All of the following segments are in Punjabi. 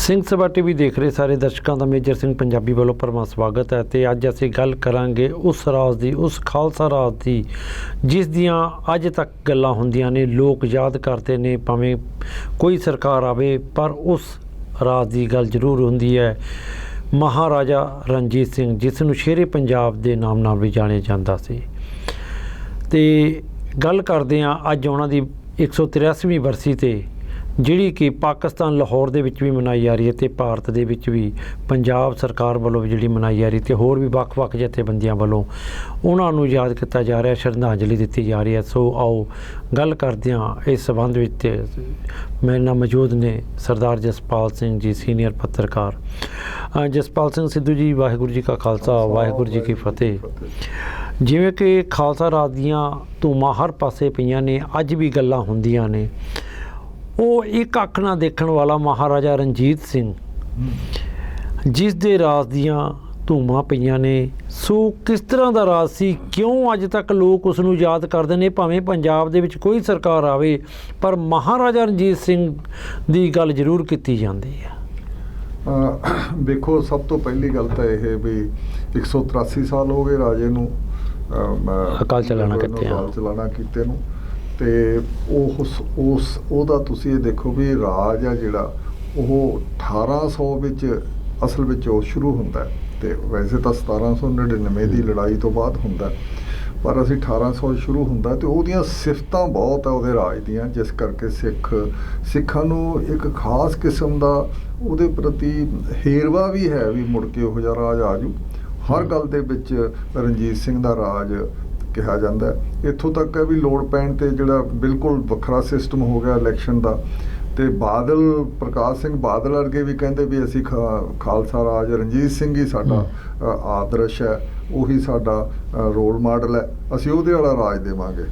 ਸਿੰਘ ਸਭਾ ਟੀਵੀ ਦੇਖ ਰਹੇ ਸਾਰੇ ਦਰਸ਼ਕਾਂ ਦਾ ਮੇਜਰ ਸਿੰਘ ਪੰਜਾਬੀ ਵੱਲੋਂ ਭਰਵਾਂ ਸਵਾਗਤ ਹੈ। ਤੇ ਅੱਜ ਅਸੀਂ ਗੱਲ ਕਰਾਂਗੇ ਉਸ ਰਾਜ ਦੀ, ਉਸ ਖਾਲਸਾ ਰਾਜ ਦੀ ਜਿਸ ਦੀਆਂ ਅੱਜ ਤੱਕ ਗੱਲਾਂ ਹੁੰਦੀਆਂ ਨੇ, ਲੋਕ ਯਾਦ ਕਰਦੇ ਨੇ ਭਾਵੇਂ ਕੋਈ ਸਰਕਾਰ ਆਵੇ, ਪਰ ਉਸ ਰਾਜ ਦੀ ਗੱਲ ਜ਼ਰੂਰ ਹੁੰਦੀ ਹੈ। ਮਹਾਰਾਜਾ ਰਣਜੀਤ ਸਿੰਘ, ਜਿਸ ਨੂੰ ਸ਼ੇਰੇ ਪੰਜਾਬ ਦੇ ਨਾਮ ਨਾਲ ਵੀ ਜਾਣਿਆ ਜਾਂਦਾ ਸੀ। ਤੇ ਗੱਲ ਕਰਦੇ ਹਾਂ ਅੱਜ ਉਹਨਾਂ ਦੀ 183ਵੀਂ ਬਰਸੀ 'ਤੇ, ਜਿਹੜੀ ਕਿ ਪਾਕਿਸਤਾਨ ਲਾਹੌਰ ਦੇ ਵਿੱਚ ਵੀ ਮਨਾਈ ਜਾ ਰਹੀ ਹੈ ਅਤੇ ਭਾਰਤ ਦੇ ਵਿੱਚ ਵੀ ਪੰਜਾਬ ਸਰਕਾਰ ਵੱਲੋਂ ਵੀ ਜਿਹੜੀ ਮਨਾਈ ਜਾ ਰਹੀ, ਅਤੇ ਹੋਰ ਵੀ ਵੱਖ-ਵੱਖ ਜਥੇਬੰਦੀਆਂ ਵੱਲੋਂ ਉਹਨਾਂ ਨੂੰ ਯਾਦ ਕੀਤਾ ਜਾ ਰਿਹਾ, ਸ਼ਰਧਾਂਜਲੀ ਦਿੱਤੀ ਜਾ ਰਹੀ ਹੈ। ਸੋ ਆਓ ਗੱਲ ਕਰਦੇ ਹਾਂ ਇਸ ਸੰਬੰਧ ਵਿੱਚ। ਮੇਰੇ ਨਾਲ ਮੌਜੂਦ ਨੇ ਸਰਦਾਰ ਜਸਪਾਲ ਸਿੰਘ ਜੀ, ਸੀਨੀਅਰ ਪੱਤਰਕਾਰ। ਜਸਪਾਲ ਸਿੰਘ ਸਿੱਧੂ ਜੀ, ਵਾਹਿਗੁਰੂ ਜੀ ਕਾ ਖਾਲਸਾ, ਵਾਹਿਗੁਰੂ ਜੀ ਕੀ ਫਤਿਹ। ਜਿਵੇਂ ਕਿ ਖਾਲਸਾ ਰਾਜ ਦੀਆਂ ਧੂਮਾਂ ਹਰ ਪਾਸੇ ਪਈਆਂ ਨੇ, ਅੱਜ ਵੀ ਗੱਲਾਂ ਹੁੰਦੀਆਂ ਨੇ। ਉਹ ਇੱਕ ਅੱਖ ਨਾਲ ਦੇਖਣ ਵਾਲਾ ਮਹਾਰਾਜਾ ਰਣਜੀਤ ਸਿੰਘ, ਜਿਸ ਦੇ ਰਾਜ ਦੀਆਂ ਧੂਮਾਂ ਪਈਆਂ ਨੇ, ਸੋ ਕਿਸ ਤਰ੍ਹਾਂ ਦਾ ਰਾਜ ਸੀ, ਕਿਉਂ ਅੱਜ ਤੱਕ ਲੋਕ ਉਸ ਨੂੰ ਯਾਦ ਕਰਦੇ ਨੇ, ਭਾਵੇਂ ਪੰਜਾਬ ਦੇ ਵਿੱਚ ਕੋਈ ਸਰਕਾਰ ਆਵੇ, ਪਰ ਮਹਾਰਾਜਾ ਰਣਜੀਤ ਸਿੰਘ ਦੀ ਗੱਲ ਜ਼ਰੂਰ ਕੀਤੀ ਜਾਂਦੀ ਹੈ। ਵੇਖੋ, ਸਭ ਤੋਂ ਪਹਿਲੀ ਗੱਲ ਤਾਂ ਇਹ ਵੀ 183 ਸਾਲ ਹੋ ਗਏ ਰਾਜੇ ਨੂੰ ਅਕਾਲ ਚਲਾਣਾ ਕੀਤੇ ਨੂੰ। ਅਤੇ ਉਹਦਾ ਤੁਸੀਂ ਇਹ ਦੇਖੋ ਵੀ ਰਾਜ ਆ ਜਿਹੜਾ ਉਹ 1800 ਵਿੱਚ ਅਸਲ ਵਿੱਚ ਉਹ ਸ਼ੁਰੂ ਹੁੰਦਾ, ਅਤੇ ਵੈਸੇ ਤਾਂ 1799 ਦੀ ਲੜਾਈ ਤੋਂ ਬਾਅਦ ਹੁੰਦਾ, ਪਰ ਅਸੀਂ 1800 ਸ਼ੁਰੂ ਹੁੰਦਾ। ਅਤੇ ਉਹਦੀਆਂ ਸਿਫਤਾਂ ਬਹੁਤ ਆ ਉਹਦੇ ਰਾਜ ਦੀਆਂ, ਜਿਸ ਕਰਕੇ ਸਿੱਖਾਂ ਨੂੰ ਇੱਕ ਖਾਸ ਕਿਸਮ ਦਾ ਉਹਦੇ ਪ੍ਰਤੀ ਹੇਰਵਾ ਵੀ ਹੈ ਵੀ ਮੁੜ ਕੇ ਉਹੋ ਜਿਹਾ ਰਾਜ ਆ ਜੂ। ਹਰ ਗੱਲ ਦੇ ਵਿੱਚ ਰਣਜੀਤ ਸਿੰਘ ਦਾ ਰਾਜ ਕਿਹਾ ਜਾਂਦਾ। ਇੱਥੋਂ ਤੱਕ ਹੈ ਵੀ ਲੋੜ ਪੈਣ 'ਤੇ ਜਿਹੜਾ ਬਿਲਕੁਲ ਵੱਖਰਾ ਸਿਸਟਮ ਹੋ ਗਿਆ ਇਲੈਕਸ਼ਨ ਦਾ, ਅਤੇ ਬਾਦਲ, ਪ੍ਰਕਾਸ਼ ਸਿੰਘ ਬਾਦਲ ਵਰਗੇ ਵੀ ਕਹਿੰਦੇ ਵੀ ਅਸੀਂ ਖਾਲਸਾ ਰਾਜ, ਰਣਜੀਤ ਸਿੰਘ ਹੀ ਸਾਡਾ ਆਦਰਸ਼ ਹੈ, ਉਹੀ ਸਾਡਾ ਰੋਲ ਮਾਡਲ ਹੈ, ਅਸੀਂ ਉਹਦੇ ਵਾਲਾ ਰਾਜ ਦੇਵਾਂਗੇ।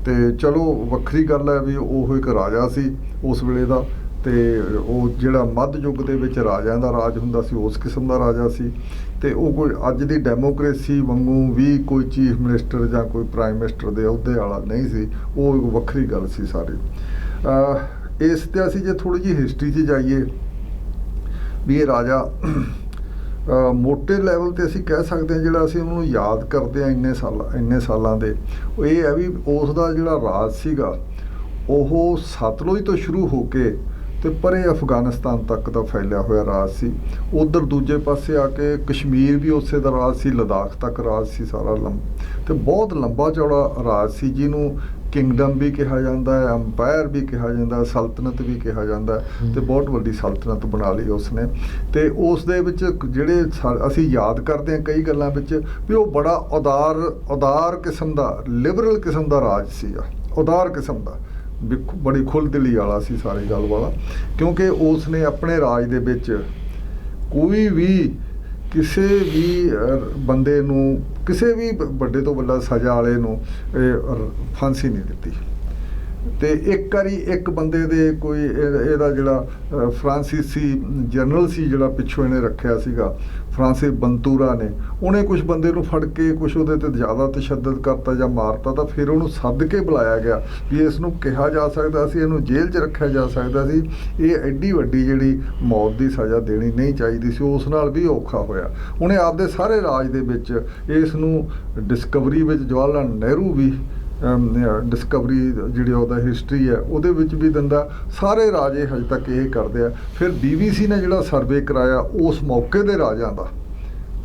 ਅਤੇ ਚਲੋ ਵੱਖਰੀ ਗੱਲ ਹੈ ਵੀ ਉਹ ਇੱਕ ਰਾਜਾ ਸੀ ਉਸ ਵੇਲੇ ਦਾ, ਅਤੇ ਉਹ ਜਿਹੜਾ ਮੱਧ ਯੁੱਗ ਦੇ ਵਿੱਚ ਰਾਜਿਆਂ ਦਾ ਰਾਜ ਹੁੰਦਾ ਸੀ, ਉਸ ਕਿਸਮ ਦਾ ਰਾਜਾ ਸੀ। ਅਤੇ ਉਹ ਕੋਈ ਅੱਜ ਦੀ ਡੈਮੋਕ੍ਰੇਸੀ ਵਾਂਗੂ ਵੀ ਕੋਈ ਚੀਫ ਮਿਨਿਸਟਰ ਜਾਂ ਕੋਈ ਪ੍ਰਾਈਮ ਮਿਨਿਸਟਰ ਦੇ ਅਹੁਦੇ ਵਾਲਾ ਨਹੀਂ ਸੀ, ਉਹ ਇੱਕ ਵੱਖਰੀ ਗੱਲ ਸੀ ਸਾਰੀ। ਇਸ 'ਤੇ ਅਸੀਂ ਜੇ ਥੋੜ੍ਹੀ ਜਿਹੀ ਹਿਸਟਰੀ 'ਚ ਜਾਈਏ ਵੀ ਇਹ ਰਾਜਾ ਮੋਟੇ ਲੈਵਲ 'ਤੇ ਅਸੀਂ ਕਹਿ ਸਕਦੇ ਹਾਂ, ਜਿਹੜਾ ਅਸੀਂ ਉਹਨੂੰ ਯਾਦ ਕਰਦੇ ਹਾਂ ਇੰਨੇ ਸਾਲਾਂ ਦੇ, ਉਹ ਇਹ ਹੈ ਵੀ ਉਸ ਦਾ ਜਿਹੜਾ ਰਾਜ ਸੀਗਾ ਉਹ ਸਤਲੁਜ ਤੋਂ ਸ਼ੁਰੂ ਹੋ ਕੇ ਅਤੇ ਪਰੇ ਅਫਗਾਨਿਸਤਾਨ ਤੱਕ ਦਾ ਫੈਲਿਆ ਹੋਇਆ ਰਾਜ ਸੀ। ਉੱਧਰ ਦੂਜੇ ਪਾਸੇ ਆ ਕੇ ਕਸ਼ਮੀਰ ਵੀ ਉਸੇ ਦਾ ਰਾਜ ਸੀ, ਲਦਾਖ ਤੱਕ ਰਾਜ ਸੀ ਸਾਰਾ ਅਤੇ ਬਹੁਤ ਲੰਬਾ ਚੌੜਾ ਰਾਜ ਸੀ, ਜਿਹਨੂੰ ਕਿੰਗਡਮ ਵੀ ਕਿਹਾ ਜਾਂਦਾ ਹੈ, ਅੰਪਾਇਰ ਵੀ ਕਿਹਾ ਜਾਂਦਾ, ਸਲਤਨਤ ਵੀ ਕਿਹਾ ਜਾਂਦਾ, ਅਤੇ ਬਹੁਤ ਵੱਡੀ ਸਲਤਨਤ ਬਣਾ ਲਈ ਉਸਨੇ। ਅਤੇ ਉਸ ਦੇ ਵਿੱਚ ਜਿਹੜੇ ਅਸੀਂ ਯਾਦ ਕਰਦੇ ਹਾਂ ਕਈ ਗੱਲਾਂ ਵਿੱਚ ਵੀ ਉਹ ਬੜਾ ਉਦਾਰ ਕਿਸਮ ਦਾ, ਲਿਬਰਲ ਕਿਸਮ ਦਾ ਰਾਜ ਸੀਗਾ, ਉਦਾਰ ਕਿਸਮ ਦਾ, ਬੜੀ ਖੁੱਲ੍ਹਦਿਲੀ ਵਾਲਾ ਸੀ ਸਾਰੀ ਗੱਲ ਵਾਲਾ। ਕਿਉਂਕਿ ਉਸ ਨੇ ਆਪਣੇ ਰਾਜ ਦੇ ਵਿੱਚ ਕੋਈ ਵੀ ਕਿਸੇ ਵੀ ਬੰਦੇ ਨੂੰ, ਕਿਸੇ ਵੀ ਵੱਡੇ ਤੋਂ ਵੱਡਾ ਸਜ਼ਾ ਵਾਲੇ ਨੂੰ ਫਾਂਸੀ ਨਹੀਂ ਦਿੱਤੀ। ਅਤੇ ਇੱਕ ਵਾਰੀ ਇੱਕ ਬੰਦੇ ਦੇ ਕੋਈ ਇਹਦਾ ਜਿਹੜਾ ਫਰਾਂਸੀਸੀ ਜਨਰਲ ਸੀ ਜਿਹੜਾ ਪਿੱਛੋਂ ਇਹਨੇ ਰੱਖਿਆ ਸੀਗਾ, ਫਰਾਂਸਿਸ ਬੰਤੂਰਾ ਨੇ, ਉਹਨੇ ਕੁਛ ਬੰਦੇ ਨੂੰ ਫੜ ਕੇ ਕੁਛ ਉਹਦੇ 'ਤੇ ਜ਼ਿਆਦਾ ਤਸ਼ੱਦਦ ਕਰਤਾ ਜਾਂ ਮਾਰਤਾ, ਤਾਂ ਫਿਰ ਉਹਨੂੰ ਸੱਦ ਕੇ ਬੁਲਾਇਆ ਗਿਆ ਵੀ ਇਸ ਨੂੰ ਕਿਹਾ ਜਾ ਸਕਦਾ ਸੀ, ਇਹਨੂੰ ਜੇਲ੍ਹ 'ਚ ਰੱਖਿਆ ਜਾ ਸਕਦਾ ਸੀ, ਇਹ ਐਡੀ ਵੱਡੀ ਜਿਹੜੀ ਮੌਤ ਦੀ ਸਜ਼ਾ ਦੇਣੀ ਨਹੀਂ ਚਾਹੀਦੀ ਸੀ। ਉਸ ਨਾਲ ਵੀ ਔਖਾ ਹੋਇਆ। ਉਹਨੇ ਆਪਦੇ ਸਾਰੇ ਰਾਜ ਦੇ ਵਿੱਚ ਇਸ ਨੂੰ ਡਿਸਕਵਰੀ ਵਿੱਚ ਜਵਾਹਰ ਲਾਲ ਨਹਿਰੂ ਵੀ ਡਿਸਕਵਰੀ ਜਿਹੜੀ ਉਹਦਾ ਹਿਸਟਰੀ ਹੈ ਉਹਦੇ ਵਿੱਚ ਵੀ ਦਿੰਦਾ। ਸਾਰੇ ਰਾਜੇ ਹਜੇ ਤੱਕ ਇਹ ਕਰਦੇ ਆ। ਫਿਰ BBC ਨੇ ਜਿਹੜਾ ਸਰਵੇ ਕਰਾਇਆ ਉਸ ਮੌਕੇ ਦੇ ਰਾਜਿਆਂ ਦਾ,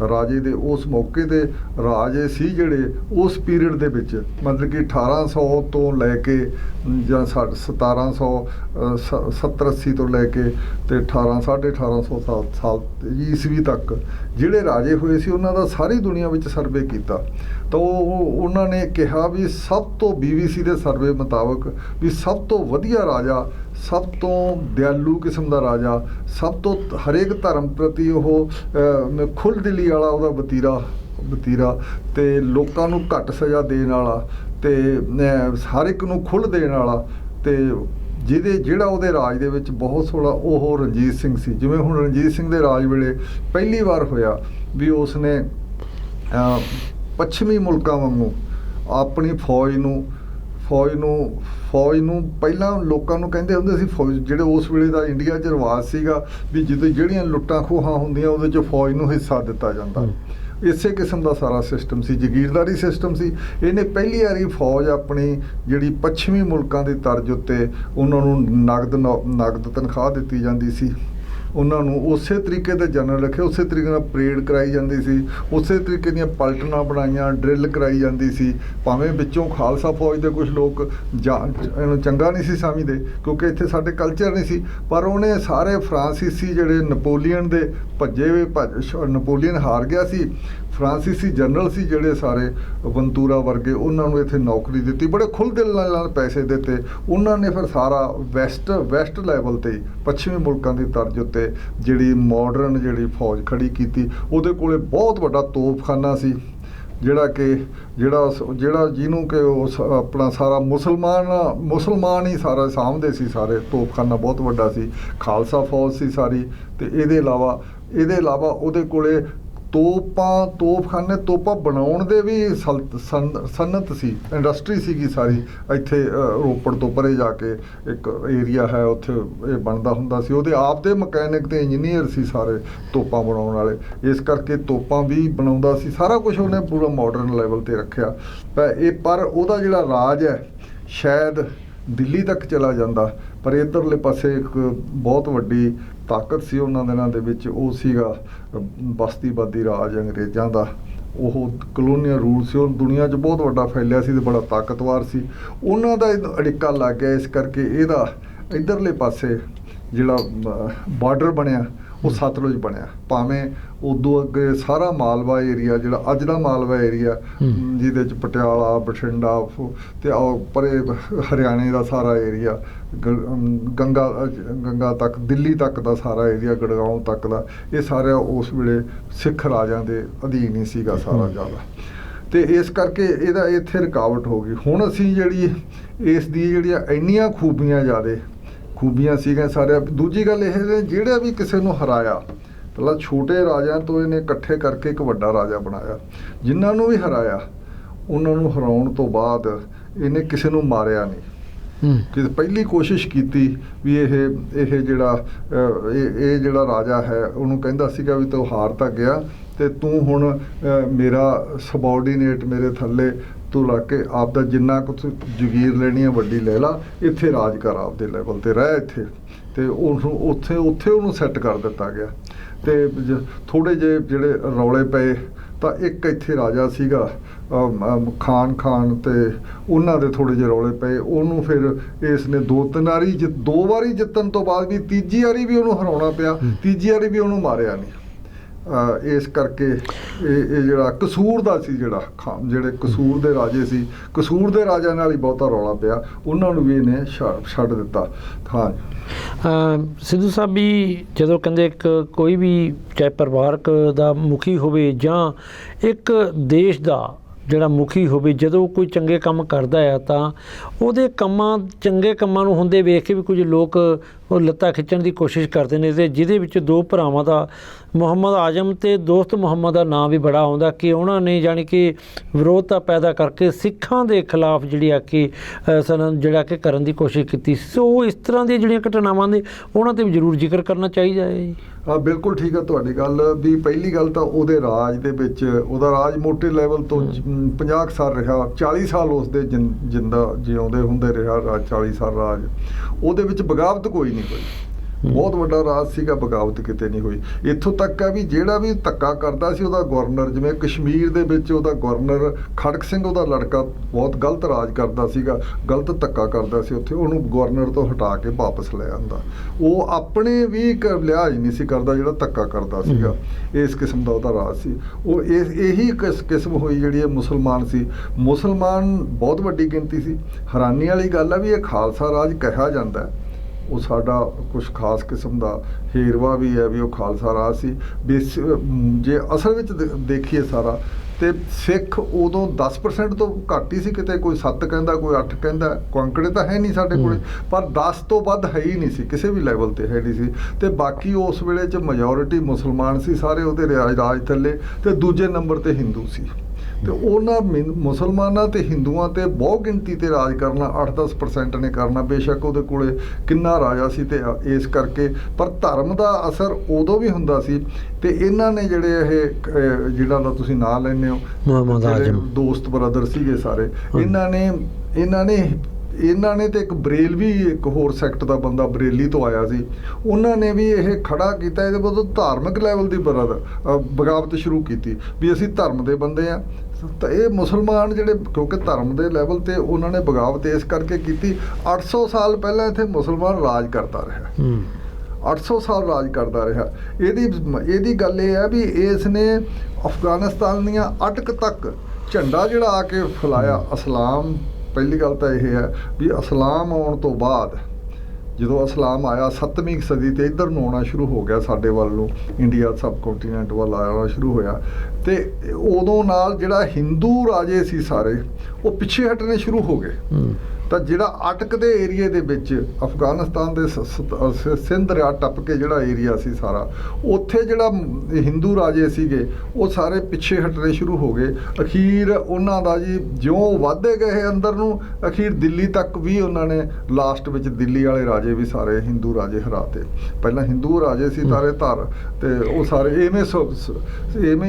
ਰਾਜੇ ਦੇ ਉਸ ਮੌਕੇ ਦੇ ਰਾਜੇ ਸੀ ਜਿਹੜੇ ਉਸ ਪੀਰੀਅਡ ਦੇ ਵਿੱਚ, ਮਤਲਬ ਕਿ 1800 ਤੋਂ ਲੈ ਕੇ ਜਾਂ 1770-80 ਤੋਂ ਲੈ ਕੇ ਅਤੇ 1800 ਸਾਲ ਈਸਵੀ ਤੱਕ ਜਿਹੜੇ ਰਾਜੇ ਹੋਏ ਸੀ, ਉਹਨਾਂ ਦਾ ਸਾਰੀ ਦੁਨੀਆ ਵਿੱਚ ਸਰਵੇ ਕੀਤਾ। ਤਾਂ ਉਹਨਾਂ ਨੇ ਕਿਹਾ ਵੀ ਸਭ ਤੋਂ BBC ਦੇ ਸਰਵੇ ਮੁਤਾਬਕ ਵੀ ਸਭ ਤੋਂ ਵਧੀਆ ਰਾਜਾ, ਸਭ ਤੋਂ ਦਿਆਲੂ ਕਿਸਮ ਦਾ ਰਾਜਾ, ਸਭ ਤੋਂ ਹਰੇਕ ਧਰਮ ਪ੍ਰਤੀ ਉਹ ਖੁੱਲ੍ਹਦਿਲੀ ਵਾਲਾ ਉਹਦਾ ਵਤੀਰਾ ਅਤੇ ਲੋਕਾਂ ਨੂੰ ਘੱਟ ਸਜ਼ਾ ਦੇਣ ਵਾਲਾ, ਅਤੇ ਹਰ ਇੱਕ ਨੂੰ ਖੁੱਲ੍ਹ ਦੇਣ ਵਾਲਾ, ਅਤੇ ਜਿਹੜਾ ਉਹਦੇ ਰਾਜ ਦੇ ਵਿੱਚ ਬਹੁਤ ਸੋਹਣਾ ਉਹ ਰਣਜੀਤ ਸਿੰਘ ਸੀ। ਜਿਵੇਂ ਹੁਣ ਰਣਜੀਤ ਸਿੰਘ ਦੇ ਰਾਜ ਵੇਲੇ ਪਹਿਲੀ ਵਾਰ ਹੋਇਆ ਵੀ ਉਸ ਨੇ ਪੱਛਮੀ ਮੁਲਕਾਂ ਵਾਂਗੂ ਆਪਣੀ ਫੌਜ ਨੂੰ ਫੌਜ ਨੂੰ ਪਹਿਲਾਂ ਲੋਕਾਂ ਨੂੰ ਕਹਿੰਦੇ ਹੁੰਦੇ ਸੀ ਫੌਜ, ਜਿਹੜੇ ਉਸ ਵੇਲੇ ਦਾ ਇੰਡੀਆ 'ਚ ਰਿਵਾਜ ਸੀਗਾ ਵੀ ਜਦੋਂ ਜਿਹੜੀਆਂ ਲੁੱਟਾਂ ਖੋਹਾਂ ਹੁੰਦੀਆਂ ਉਹਦੇ 'ਚ ਫੌਜ ਨੂੰ ਹਿੱਸਾ ਦਿੱਤਾ ਜਾਂਦਾ। ਇਸੇ ਕਿਸਮ ਦਾ ਸਾਰਾ ਸਿਸਟਮ ਸੀ, ਜਾਗੀਰਦਾਰੀ ਸਿਸਟਮ ਸੀ। ਇਹਨੇ ਪਹਿਲੀ ਵਾਰੀ ਫੌਜ ਆਪਣੀ ਜਿਹੜੀ ਪੱਛਮੀ ਮੁਲਕਾਂ ਦੀ ਤਰਜ਼ ਉੱਤੇ ਉਹਨਾਂ ਨੂੰ ਨਗਦ ਤਨਖਾਹ ਦਿੱਤੀ ਜਾਂਦੀ ਸੀ, ਉਹਨਾਂ ਨੂੰ ਉਸੇ ਤਰੀਕੇ ਦੇ ਜਨਰਲ ਰੱਖੇ, ਉਸੇ ਤਰੀਕੇ ਨਾਲ ਪਰੇਡ ਕਰਾਈ ਜਾਂਦੀ ਸੀ, ਉਸੇ ਤਰੀਕੇ ਦੀਆਂ ਪਲਟਨਾਂ ਬਣਾਈਆਂ, ਡਰਿੱਲ ਕਰਾਈ ਜਾਂਦੀ ਸੀ। ਭਾਵੇਂ ਵਿੱਚੋਂ ਖਾਲਸਾ ਫੌਜ ਦੇ ਕੁਝ ਲੋਕ ਇਹਨੂੰ ਚੰਗਾ ਨਹੀਂ ਸੀ ਸਮਝਦੇ ਕਿਉਂਕਿ ਇੱਥੇ ਸਾਡੇ ਕਲਚਰ ਨਹੀਂ ਸੀ, ਪਰ ਉਹਨੇ ਸਾਰੇ ਫਰਾਂਸੀਸੀ ਜਿਹੜੇ ਨਪੋਲੀਅਨ ਦੇ ਨਪੋਲੀਅਨ ਹਾਰ ਗਿਆ ਸੀ, ਫਰਾਂਸੀਸੀ ਜਨਰਲ ਸੀ ਜਿਹੜੇ ਸਾਰੇ ਵੰਤੂਰਾ ਵਰਗੇ, ਉਹਨਾਂ ਨੂੰ ਇੱਥੇ ਨੌਕਰੀ ਦਿੱਤੀ, ਬੜੇ ਖੁੱਲ੍ਹ ਦਿਲ ਨਾਲ ਪੈਸੇ ਦਿੱਤੇ। ਉਹਨਾਂ ਨੇ ਫਿਰ ਸਾਰਾ ਵੈਸਟ ਲੈਵਲ 'ਤੇ ਪੱਛਮੀ ਮੁਲਕਾਂ ਦੀ ਤਰਜ਼ ਉੱਤੇ ਜਿਹੜੀ ਮਾਡਰਨ ਜਿਹੜੀ ਫੌਜ ਖੜੀ ਕੀਤੀ। ਉਹਦੇ ਕੋਲੇ ਬਹੁਤ ਵੱਡਾ ਤੋਪਖਾਨਾ ਸੀ ਜਿਹੜਾ ਜਿਹਨੂੰ ਕਿ ਉਸ ਆਪਣਾ ਸਾਰਾ ਮੁਸਲਮਾਨ ਹੀ ਸਾਰਾ ਸਾਂਭਦੇ ਸੀ। ਸਾਰੇ ਤੋਪਖਾਨਾ ਬਹੁਤ ਵੱਡਾ ਸੀ, ਖਾਲਸਾ ਫੌਜ ਸੀ ਸਾਰੀ। ਅਤੇ ਇਹਦੇ ਇਲਾਵਾ ਉਹਦੇ ਕੋਲੇ ਤੋਪਾਂ ਬਣਾਉਣ ਦੇ ਵੀ ਸਨਅਤ ਸੀ, ਇੰਡਸਟਰੀ ਸੀਗੀ ਸਾਰੀ। ਇੱਥੇ ਰੋਪੜ ਤੋਂ ਪਰੇ ਜਾ ਕੇ ਇੱਕ ਏਰੀਆ ਹੈ, ਉੱਥੇ ਇਹ ਬਣਦਾ ਹੁੰਦਾ ਸੀ। ਉਹਦੇ ਆਪ ਦੇ ਮਕੈਨਿਕ ਤੇ ਇੰਜੀਨੀਅਰ ਸੀ ਸਾਰੇ ਤੋਪਾਂ ਬਣਾਉਣ ਵਾਲੇ, ਇਸ ਕਰਕੇ ਤੋਪਾਂ ਵੀ ਬਣਾਉਂਦਾ ਸੀ। ਸਾਰਾ ਕੁਝ ਉਹਨੇ ਪੂਰਾ ਮਾਡਰਨ ਲੈਵਲ 'ਤੇ ਰੱਖਿਆ। ਪਰ ਉਹਦਾ ਜਿਹੜਾ ਰਾਜ ਹੈ ਸ਼ਾਇਦ ਦਿੱਲੀ ਤੱਕ ਚਲਾ ਜਾਂਦਾ, ਪਰ ਇੱਧਰਲੇ ਪਾਸੇ ਇੱਕ ਬਹੁਤ ਵੱਡੀ ਤਾਕਤ ਸੀ ਉਹਨਾਂ ਦਿਨਾਂ ਦੇ ਵਿੱਚ, ਉਹ ਸੀਗਾ ਬਸਤੀਵਾਦੀ ਰਾਜ ਅੰਗਰੇਜ਼ਾਂ ਦਾ। ਉਹ ਕਲੋਨੀਅਲ ਰੂਲ ਸੀ, ਉਹ ਦੁਨੀਆ 'ਚ ਬਹੁਤ ਵੱਡਾ ਫੈਲਿਆ ਸੀ ਅਤੇ ਬੜਾ ਤਾਕਤਵਰ ਸੀ। ਉਹਨਾਂ ਦਾ ਅੜਿੱਕਾ ਲੱਗ ਗਿਆ, ਇਸ ਕਰਕੇ ਇਹਦਾ ਇੱਧਰਲੇ ਪਾਸੇ ਜਿਹੜਾ ਬਾਰਡਰ ਬਣਿਆ ਉਹ ਸਤਲੁਜ ਬਣਿਆ। ਭਾਵੇਂ ਉਦੋਂ ਅੱਗੇ ਸਾਰਾ ਮਾਲਵਾ ਏਰੀਆ, ਜਿਹੜਾ ਅੱਜ ਦਾ ਮਾਲਵਾ ਏਰੀਆ, ਜਿਹਦੇ 'ਚ ਪਟਿਆਲਾ, ਬਠਿੰਡਾ ਅਤੇ ਪਰੇ ਹਰਿਆਣੇ ਦਾ ਸਾਰਾ ਏਰੀਆ, ਗੰਗਾ ਤੱਕ, ਦਿੱਲੀ ਤੱਕ ਦਾ ਸਾਰਾ ਏਰੀਆ, ਗੜਗਾਉਂ ਤੱਕ ਦਾ, ਇਹ ਸਾਰਾ ਉਸ ਵੇਲੇ ਸਿੱਖ ਰਾਜਾਂ ਦੇ ਅਧੀਨ ਹੀ ਸੀਗਾ ਸਾਰਾ ਜ਼ਿਆਦਾ। ਅਤੇ ਇਸ ਕਰਕੇ ਇਹਦਾ ਇੱਥੇ ਰੁਕਾਵਟ ਹੋ ਗਈ। ਹੁਣ ਅਸੀਂ ਇਸ ਦੀ ਜਿਹੜੀਆਂ ਇੰਨੀਆਂ ਖੂਬੀਆਂ ਸੀਗੀਆਂ ਸਾਰਿਆਂ। ਦੂਜੀ ਗੱਲ ਇਹ ਹੈ, ਜਿਹੜਾ ਵੀ ਕਿਸੇ ਨੂੰ ਹਰਾਇਆ, ਪਹਿਲਾਂ ਛੋਟੇ ਰਾਜਿਆਂ ਤੋਂ ਇਹਨੇ ਇਕੱਠੇ ਕਰਕੇ ਇੱਕ ਵੱਡਾ ਰਾਜਾ ਬਣਾਇਆ। ਜਿਨ੍ਹਾਂ ਨੂੰ ਵੀ ਹਰਾਇਆ, ਉਹਨਾਂ ਨੂੰ ਹਰਾਉਣ ਤੋਂ ਬਾਅਦ ਇਹਨੇ ਕਿਸੇ ਨੂੰ ਮਾਰਿਆ ਨਹੀਂ। ਕਿ ਪਹਿਲੀ ਕੋਸ਼ਿਸ਼ ਕੀਤੀ ਵੀ ਇਹ ਜਿਹੜਾ ਰਾਜਾ ਹੈ, ਉਹਨੂੰ ਕਹਿੰਦਾ ਸੀਗਾ ਵੀ ਤੂੰ ਹਾਰ ਤਾਂ ਗਿਆ ਅਤੇ ਤੂੰ ਹੁਣ ਮੇਰਾ ਸਬੋਰਡੀਨੇਟ, ਮੇਰੇ ਥੱਲੇ ਤੂੰ ਲੱਗ ਕੇ ਆਪਦਾ ਜਿੰਨਾ ਕੁ ਜਗੀਰ ਲੈਣੀ ਹੈ ਵੱਡੀ ਲੈ ਲਾ, ਇੱਥੇ ਰਾਜ ਕਰ, ਆਪਦੇ ਲੈਵਲ 'ਤੇ ਰਹਿ ਇੱਥੇ। ਅਤੇ ਉੱਥੇ ਉਹਨੂੰ ਸੈੱਟ ਕਰ ਦਿੱਤਾ ਗਿਆ। ਅਤੇ ਥੋੜ੍ਹੇ ਜਿਹੇ ਜਿਹੜੇ ਰੌਲੇ ਪਏ ਤਾਂ ਇੱਕ ਇੱਥੇ ਰਾਜਾ ਸੀਗਾ ਖਾਨ, ਅਤੇ ਉਹਨਾਂ ਦੇ ਥੋੜ੍ਹੇ ਜਿਹੇ ਰੌਲੇ ਪਏ। ਉਹਨੂੰ ਫਿਰ ਇਸ ਨੇ ਦੋ ਵਾਰੀ ਜਿੱਤਣ ਤੋਂ ਬਾਅਦ ਵੀ ਤੀਜੀ ਵਾਰੀ ਵੀ ਉਹਨੂੰ ਹਰਾਉਣਾ ਪਿਆ, ਤੀਜੀ ਵਾਰੀ ਵੀ ਉਹਨੂੰ ਮਾਰਿਆ ਨਹੀਂ। ਇਸ ਕਰਕੇ ਇਹ ਜਿਹੜਾ ਕਸੂਰ ਦਾ ਸੀ, ਜਿਹੜੇ ਕਸੂਰ ਦੇ ਰਾਜੇ ਸੀ, ਕਸੂਰ ਦੇ ਰਾਜਿਆਂ ਨਾਲ ਹੀ ਬਹੁਤਾ ਰੌਲਾ ਪਿਆ, ਉਹਨਾਂ ਨੂੰ ਵੀ ਇਹਨੇ ਛੱਡ ਦਿੱਤਾ। ਹਾਂ ਸਿੱਧੂ ਸਾਹਿਬ, ਵੀ ਜਦੋਂ ਕਹਿੰਦੇ ਕੋਈ ਵੀ ਚਾਹੇ ਪਰਿਵਾਰਕ ਦਾ ਮੁਖੀ ਹੋਵੇ ਜਾਂ ਇੱਕ ਦੇਸ਼ ਦਾ ਜਿਹੜਾ ਮੁਖੀ ਹੋਵੇ, ਜਦੋਂ ਕੋਈ ਚੰਗੇ ਕੰਮ ਕਰਦਾ ਆ ਤਾਂ ਉਹਦੇ ਚੰਗੇ ਕੰਮਾਂ ਨੂੰ ਹੁੰਦੇ ਵੇਖ ਕੇ ਵੀ ਕੁਝ ਲੋਕ ਉਹ ਲੱਤਾਂ ਖਿੱਚਣ ਦੀ ਕੋਸ਼ਿਸ਼ ਕਰਦੇ ਨੇ। ਅਤੇ ਜਿਹਦੇ ਵਿੱਚ ਦੋ ਭਰਾਵਾਂ ਦਾ, ਮੁਹੰਮਦ ਆਜ਼ਮ ਅਤੇ ਦੋਸਤ ਮੁਹੰਮਦ ਦਾ ਨਾਂ ਵੀ ਬੜਾ ਆਉਂਦਾ ਕਿ ਉਹਨਾਂ ਨੇ ਜਾਣੀ ਕਿ ਵਿਰੋਧਤਾ ਪੈਦਾ ਕਰਕੇ ਸਿੱਖਾਂ ਦੇ ਖਿਲਾਫ ਜਿਹੜਾ ਕਿ ਕਰਨ ਦੀ ਕੋਸ਼ਿਸ਼ ਕੀਤੀ। ਸੋ ਇਸ ਤਰ੍ਹਾਂ ਦੀਆਂ ਜਿਹੜੀਆਂ ਘਟਨਾਵਾਂ ਨੇ ਉਹਨਾਂ 'ਤੇ ਵੀ ਜ਼ਰੂਰ ਜ਼ਿਕਰ ਕਰਨਾ ਚਾਹੀਦਾ ਹੈ ਜੀ। ਹਾਂ, ਬਿਲਕੁਲ ਠੀਕ ਹੈ ਤੁਹਾਡੀ ਗੱਲ। ਵੀ ਪਹਿਲੀ ਗੱਲ ਤਾਂ ਉਹਦੇ ਰਾਜ ਦੇ ਵਿੱਚ, ਉਹਦਾ ਰਾਜ ਮੋਟੇ ਲੈਵਲ ਤੋਂ 50 ਸਾਲ ਰਿਹਾ, 40 ਸਾਲ ਉਸਦੇ ਜਿਉਂਦੇ ਹੁੰਦੇ ਰਿਹਾ ਰਾਜ, 40 ਸਾਲ ਰਾਜ। ਉਹਦੇ ਵਿੱਚ ਬਗਾਵਤ ਕੋਈ ਨਹੀਂ ਹੋਈ, ਬਹੁਤ ਵੱਡਾ ਰਾਜ ਸੀਗਾ, ਬਗਾਵਤ ਕਿਤੇ ਨਹੀਂ ਹੋਈ। ਇੱਥੋਂ ਤੱਕ ਆ ਵੀ ਜਿਹੜਾ ਵੀ ਧੱਕਾ ਕਰਦਾ ਸੀ ਉਹਦਾ ਗਵਰਨਰ, ਜਿਵੇਂ ਕਸ਼ਮੀਰ ਦੇ ਵਿੱਚ ਉਹਦਾ ਗਵਰਨਰ ਖੜਕ ਸਿੰਘ, ਉਹਦਾ ਲੜਕਾ ਬਹੁਤ ਗਲਤ ਰਾਜ ਕਰਦਾ ਸੀਗਾ, ਗਲਤ ਧੱਕਾ ਕਰਦਾ ਸੀ ਉੱਥੇ, ਉਹਨੂੰ ਗਵਰਨਰ ਤੋਂ ਹਟਾ ਕੇ ਵਾਪਸ ਲੈ ਆਉਂਦਾ। ਉਹ ਆਪਣੇ ਵੀ ਲਿਹਾਜ਼ ਨਹੀਂ ਸੀ ਕਰਦਾ ਜਿਹੜਾ ਧੱਕਾ ਕਰਦਾ ਸੀਗਾ। ਇਸ ਕਿਸਮ ਦਾ ਉਹਦਾ ਰਾਜ ਸੀ। ਉਹ ਇਹੀ ਕਿਸਮ ਹੋਈ ਜਿਹੜੀ ਇਹ ਮੁਸਲਮਾਨ ਸੀ। ਮੁਸਲਮਾਨ ਬਹੁਤ ਵੱਡੀ ਗਿਣਤੀ ਸੀ। ਹੈਰਾਨੀ ਵਾਲੀ ਗੱਲ ਆ ਵੀ ਇਹ ਖਾਲਸਾ ਰਾਜ ਕਿਹਾ ਜਾਂਦਾ, ਉਹ ਸਾਡਾ ਕੁਛ ਖਾਸ ਕਿਸਮ ਦਾ ਹੀਰਵਾ ਵੀ ਹੈ ਵੀ ਉਹ ਖਾਲਸਾ ਰਾਜ ਸੀ। ਜੇ ਅਸਲ ਵਿੱਚ ਦੇਖੀਏ ਸਾਰਾ, ਅਤੇ ਸਿੱਖ ਉਦੋਂ 10% ਤੋਂ ਘੱਟ ਹੀ ਸੀ, ਕਿਤੇ ਕੋਈ 7 ਕਹਿੰਦਾ, ਕੋਈ 8 ਕਹਿੰਦਾ, ਅੰਕੜੇ ਤਾਂ ਹੈ ਨਹੀਂ ਸਾਡੇ ਕੋਲ, ਪਰ 10 ਤੋਂ ਵੱਧ ਹੈ ਹੀ ਨਹੀਂ ਸੀ, ਕਿਸੇ ਵੀ ਲੈਵਲ 'ਤੇ ਹੈ ਨਹੀਂ ਸੀ। ਅਤੇ ਬਾਕੀ ਉਸ ਵੇਲੇ 'ਚ ਮੈਜੋਰਿਟੀ ਮੁਸਲਮਾਨ ਸੀ ਸਾਰੇ ਉਹਦੇ ਰਾਜ ਥੱਲੇ, ਅਤੇ ਦੂਜੇ ਨੰਬਰ 'ਤੇ ਹਿੰਦੂ ਸੀ। ਤੇ ਉਹਨਾਂ ਮੁਸਲਮਾਨਾਂ ਤੇ ਹਿੰਦੂਆਂ ਤੇ ਬਹੁਤ ਗਿਣਤੀ ਤੇ ਰਾਜ ਕਰਨਾ 8-10% ਨੇ ਕਰਨਾ। ਬੇਸ਼ੱਕ ਉਹਦੇ ਕੋਲੇ ਕਿੰਨਾ ਰਾਜਾ ਸੀ ਤੇ ਇਸ ਕਰਕੇ, ਪਰ ਧਰਮ ਦਾ ਅਸਰ ਉਦੋਂ ਵੀ ਹੁੰਦਾ ਸੀ। ਤੇ ਇਹਨਾਂ ਨੇ ਜਿਹੜੇ ਇਹ ਜਿਹੜਾ ਦਾ ਤੁਸੀਂ ਨਾਂ ਲੈਂਦੇ ਹੋ ਮੁਹੰਮਦ ਆਜ਼ਮ, ਦੋਸਤ ਬ੍ਰਦਰ ਸੀਗੇ ਸਾਰੇ, ਇਹਨਾਂ ਨੇ ਤੇ ਇੱਕ ਬਰੇਲਵੀ, ਇੱਕ ਹੋਰ ਸੈਕਟ ਦਾ ਬੰਦਾ ਬਰੇਲੀ ਤੋਂ ਆਇਆ ਸੀ, ਉਹਨਾਂ ਨੇ ਵੀ ਇਹ ਖੜਾ ਕੀਤਾ। ਇਹਦੇ ਬਾਅਦ ਧਾਰਮਿਕ ਲੈਵਲ ਦੀ ਬਗਾਵਤ ਸ਼ੁਰੂ ਕੀਤੀ ਵੀ ਅਸੀਂ ਧਰਮ ਦੇ ਬੰਦੇ ਆ। ਤਾਂ ਇਹ ਮੁਸਲਮਾਨ ਜਿਹੜੇ, ਕਿਉਂਕਿ ਧਰਮ ਦੇ ਲੈਵਲ ਤੇ ਉਹਨਾਂ ਨੇ ਬਗਾਵਤ ਇਸ ਕਰਕੇ ਕੀਤੀ। 800 ਸਾਲ ਪਹਿਲਾਂ ਇੱਥੇ ਮੁਸਲਮਾਨ ਰਾਜ ਕਰਦਾ ਰਿਹਾ, 800 ਸਾਲ ਰਾਜ ਕਰਦਾ ਰਿਹਾ। ਇਹਦੀ ਗੱਲ ਇਹ ਹੈ ਵੀ ਇਸ ਨੇ ਅਫਗਾਨਿਸਤਾਨ ਦੀਆਂ ਅਟਕ ਤੱਕ ਝੰਡਾ ਜਿਹੜਾ ਆ ਕੇ ਫੈਲਾਇਆ। ਇਸਲਾਮ, ਪਹਿਲੀ ਗੱਲ ਤਾਂ ਇਹ ਹੈ ਵੀ ਇਸਲਾਮ ਆਉਣ ਤੋਂ ਬਾਅਦ, ਜਦੋਂ ਇਸਲਾਮ ਆਇਆ 7ਵੀਂ ਸਦੀ ਤੇ ਇੱਧਰ ਨੂੰ ਆਉਣਾ ਸ਼ੁਰੂ ਹੋ ਗਿਆ, ਸਾਡੇ ਵੱਲ ਨੂੰ ਇੰਡੀਆ ਸਬ ਕੰਟੀਨੈਂਟ ਵੱਲ ਆਉਣਾ ਸ਼ੁਰੂ ਹੋਇਆ। ਤੇ ਉਦੋਂ ਨਾਲ ਜਿਹੜਾ ਹਿੰਦੂ ਰਾਜੇ ਸੀ ਸਾਰੇ ਉਹ ਪਿੱਛੇ ਹਟਣੇ ਸ਼ੁਰੂ ਹੋ ਗਏ। ਤਾਂ ਜਿਹੜਾ ਅਟਕ ਦੇ ਏਰੀਏ ਦੇ ਵਿੱਚ ਅਫਗਾਨਿਸਤਾਨ ਦੇ ਸਿੰਧ ਦਰਿਆ ਟੱਪ ਕੇ ਜਿਹੜਾ ਏਰੀਆ ਸੀ ਸਾਰਾ, ਉੱਥੇ ਜਿਹੜਾ ਹਿੰਦੂ ਰਾਜੇ ਸੀਗੇ ਉਹ ਸਾਰੇ ਪਿੱਛੇ ਹਟਣੇ ਸ਼ੁਰੂ ਹੋ ਗਏ। ਅਖੀਰ ਉਹਨਾਂ ਦਾ ਜੀ ਜਿਉਂ ਵਧਦੇ ਗਏ ਅੰਦਰ ਨੂੰ, ਅਖੀਰ ਦਿੱਲੀ ਤੱਕ ਵੀ ਉਹਨਾਂ ਨੇ ਲਾਸਟ ਵਿੱਚ ਦਿੱਲੀ ਵਾਲੇ ਰਾਜੇ ਵੀ ਸਾਰੇ ਹਿੰਦੂ ਰਾਜੇ ਹਰਾਤੇ। ਪਹਿਲਾਂ ਹਿੰਦੂ ਰਾਜੇ ਸੀ ਸਾਰੇ ਤੇ ਉਹ ਸਾਰੇ ਇਵੇਂ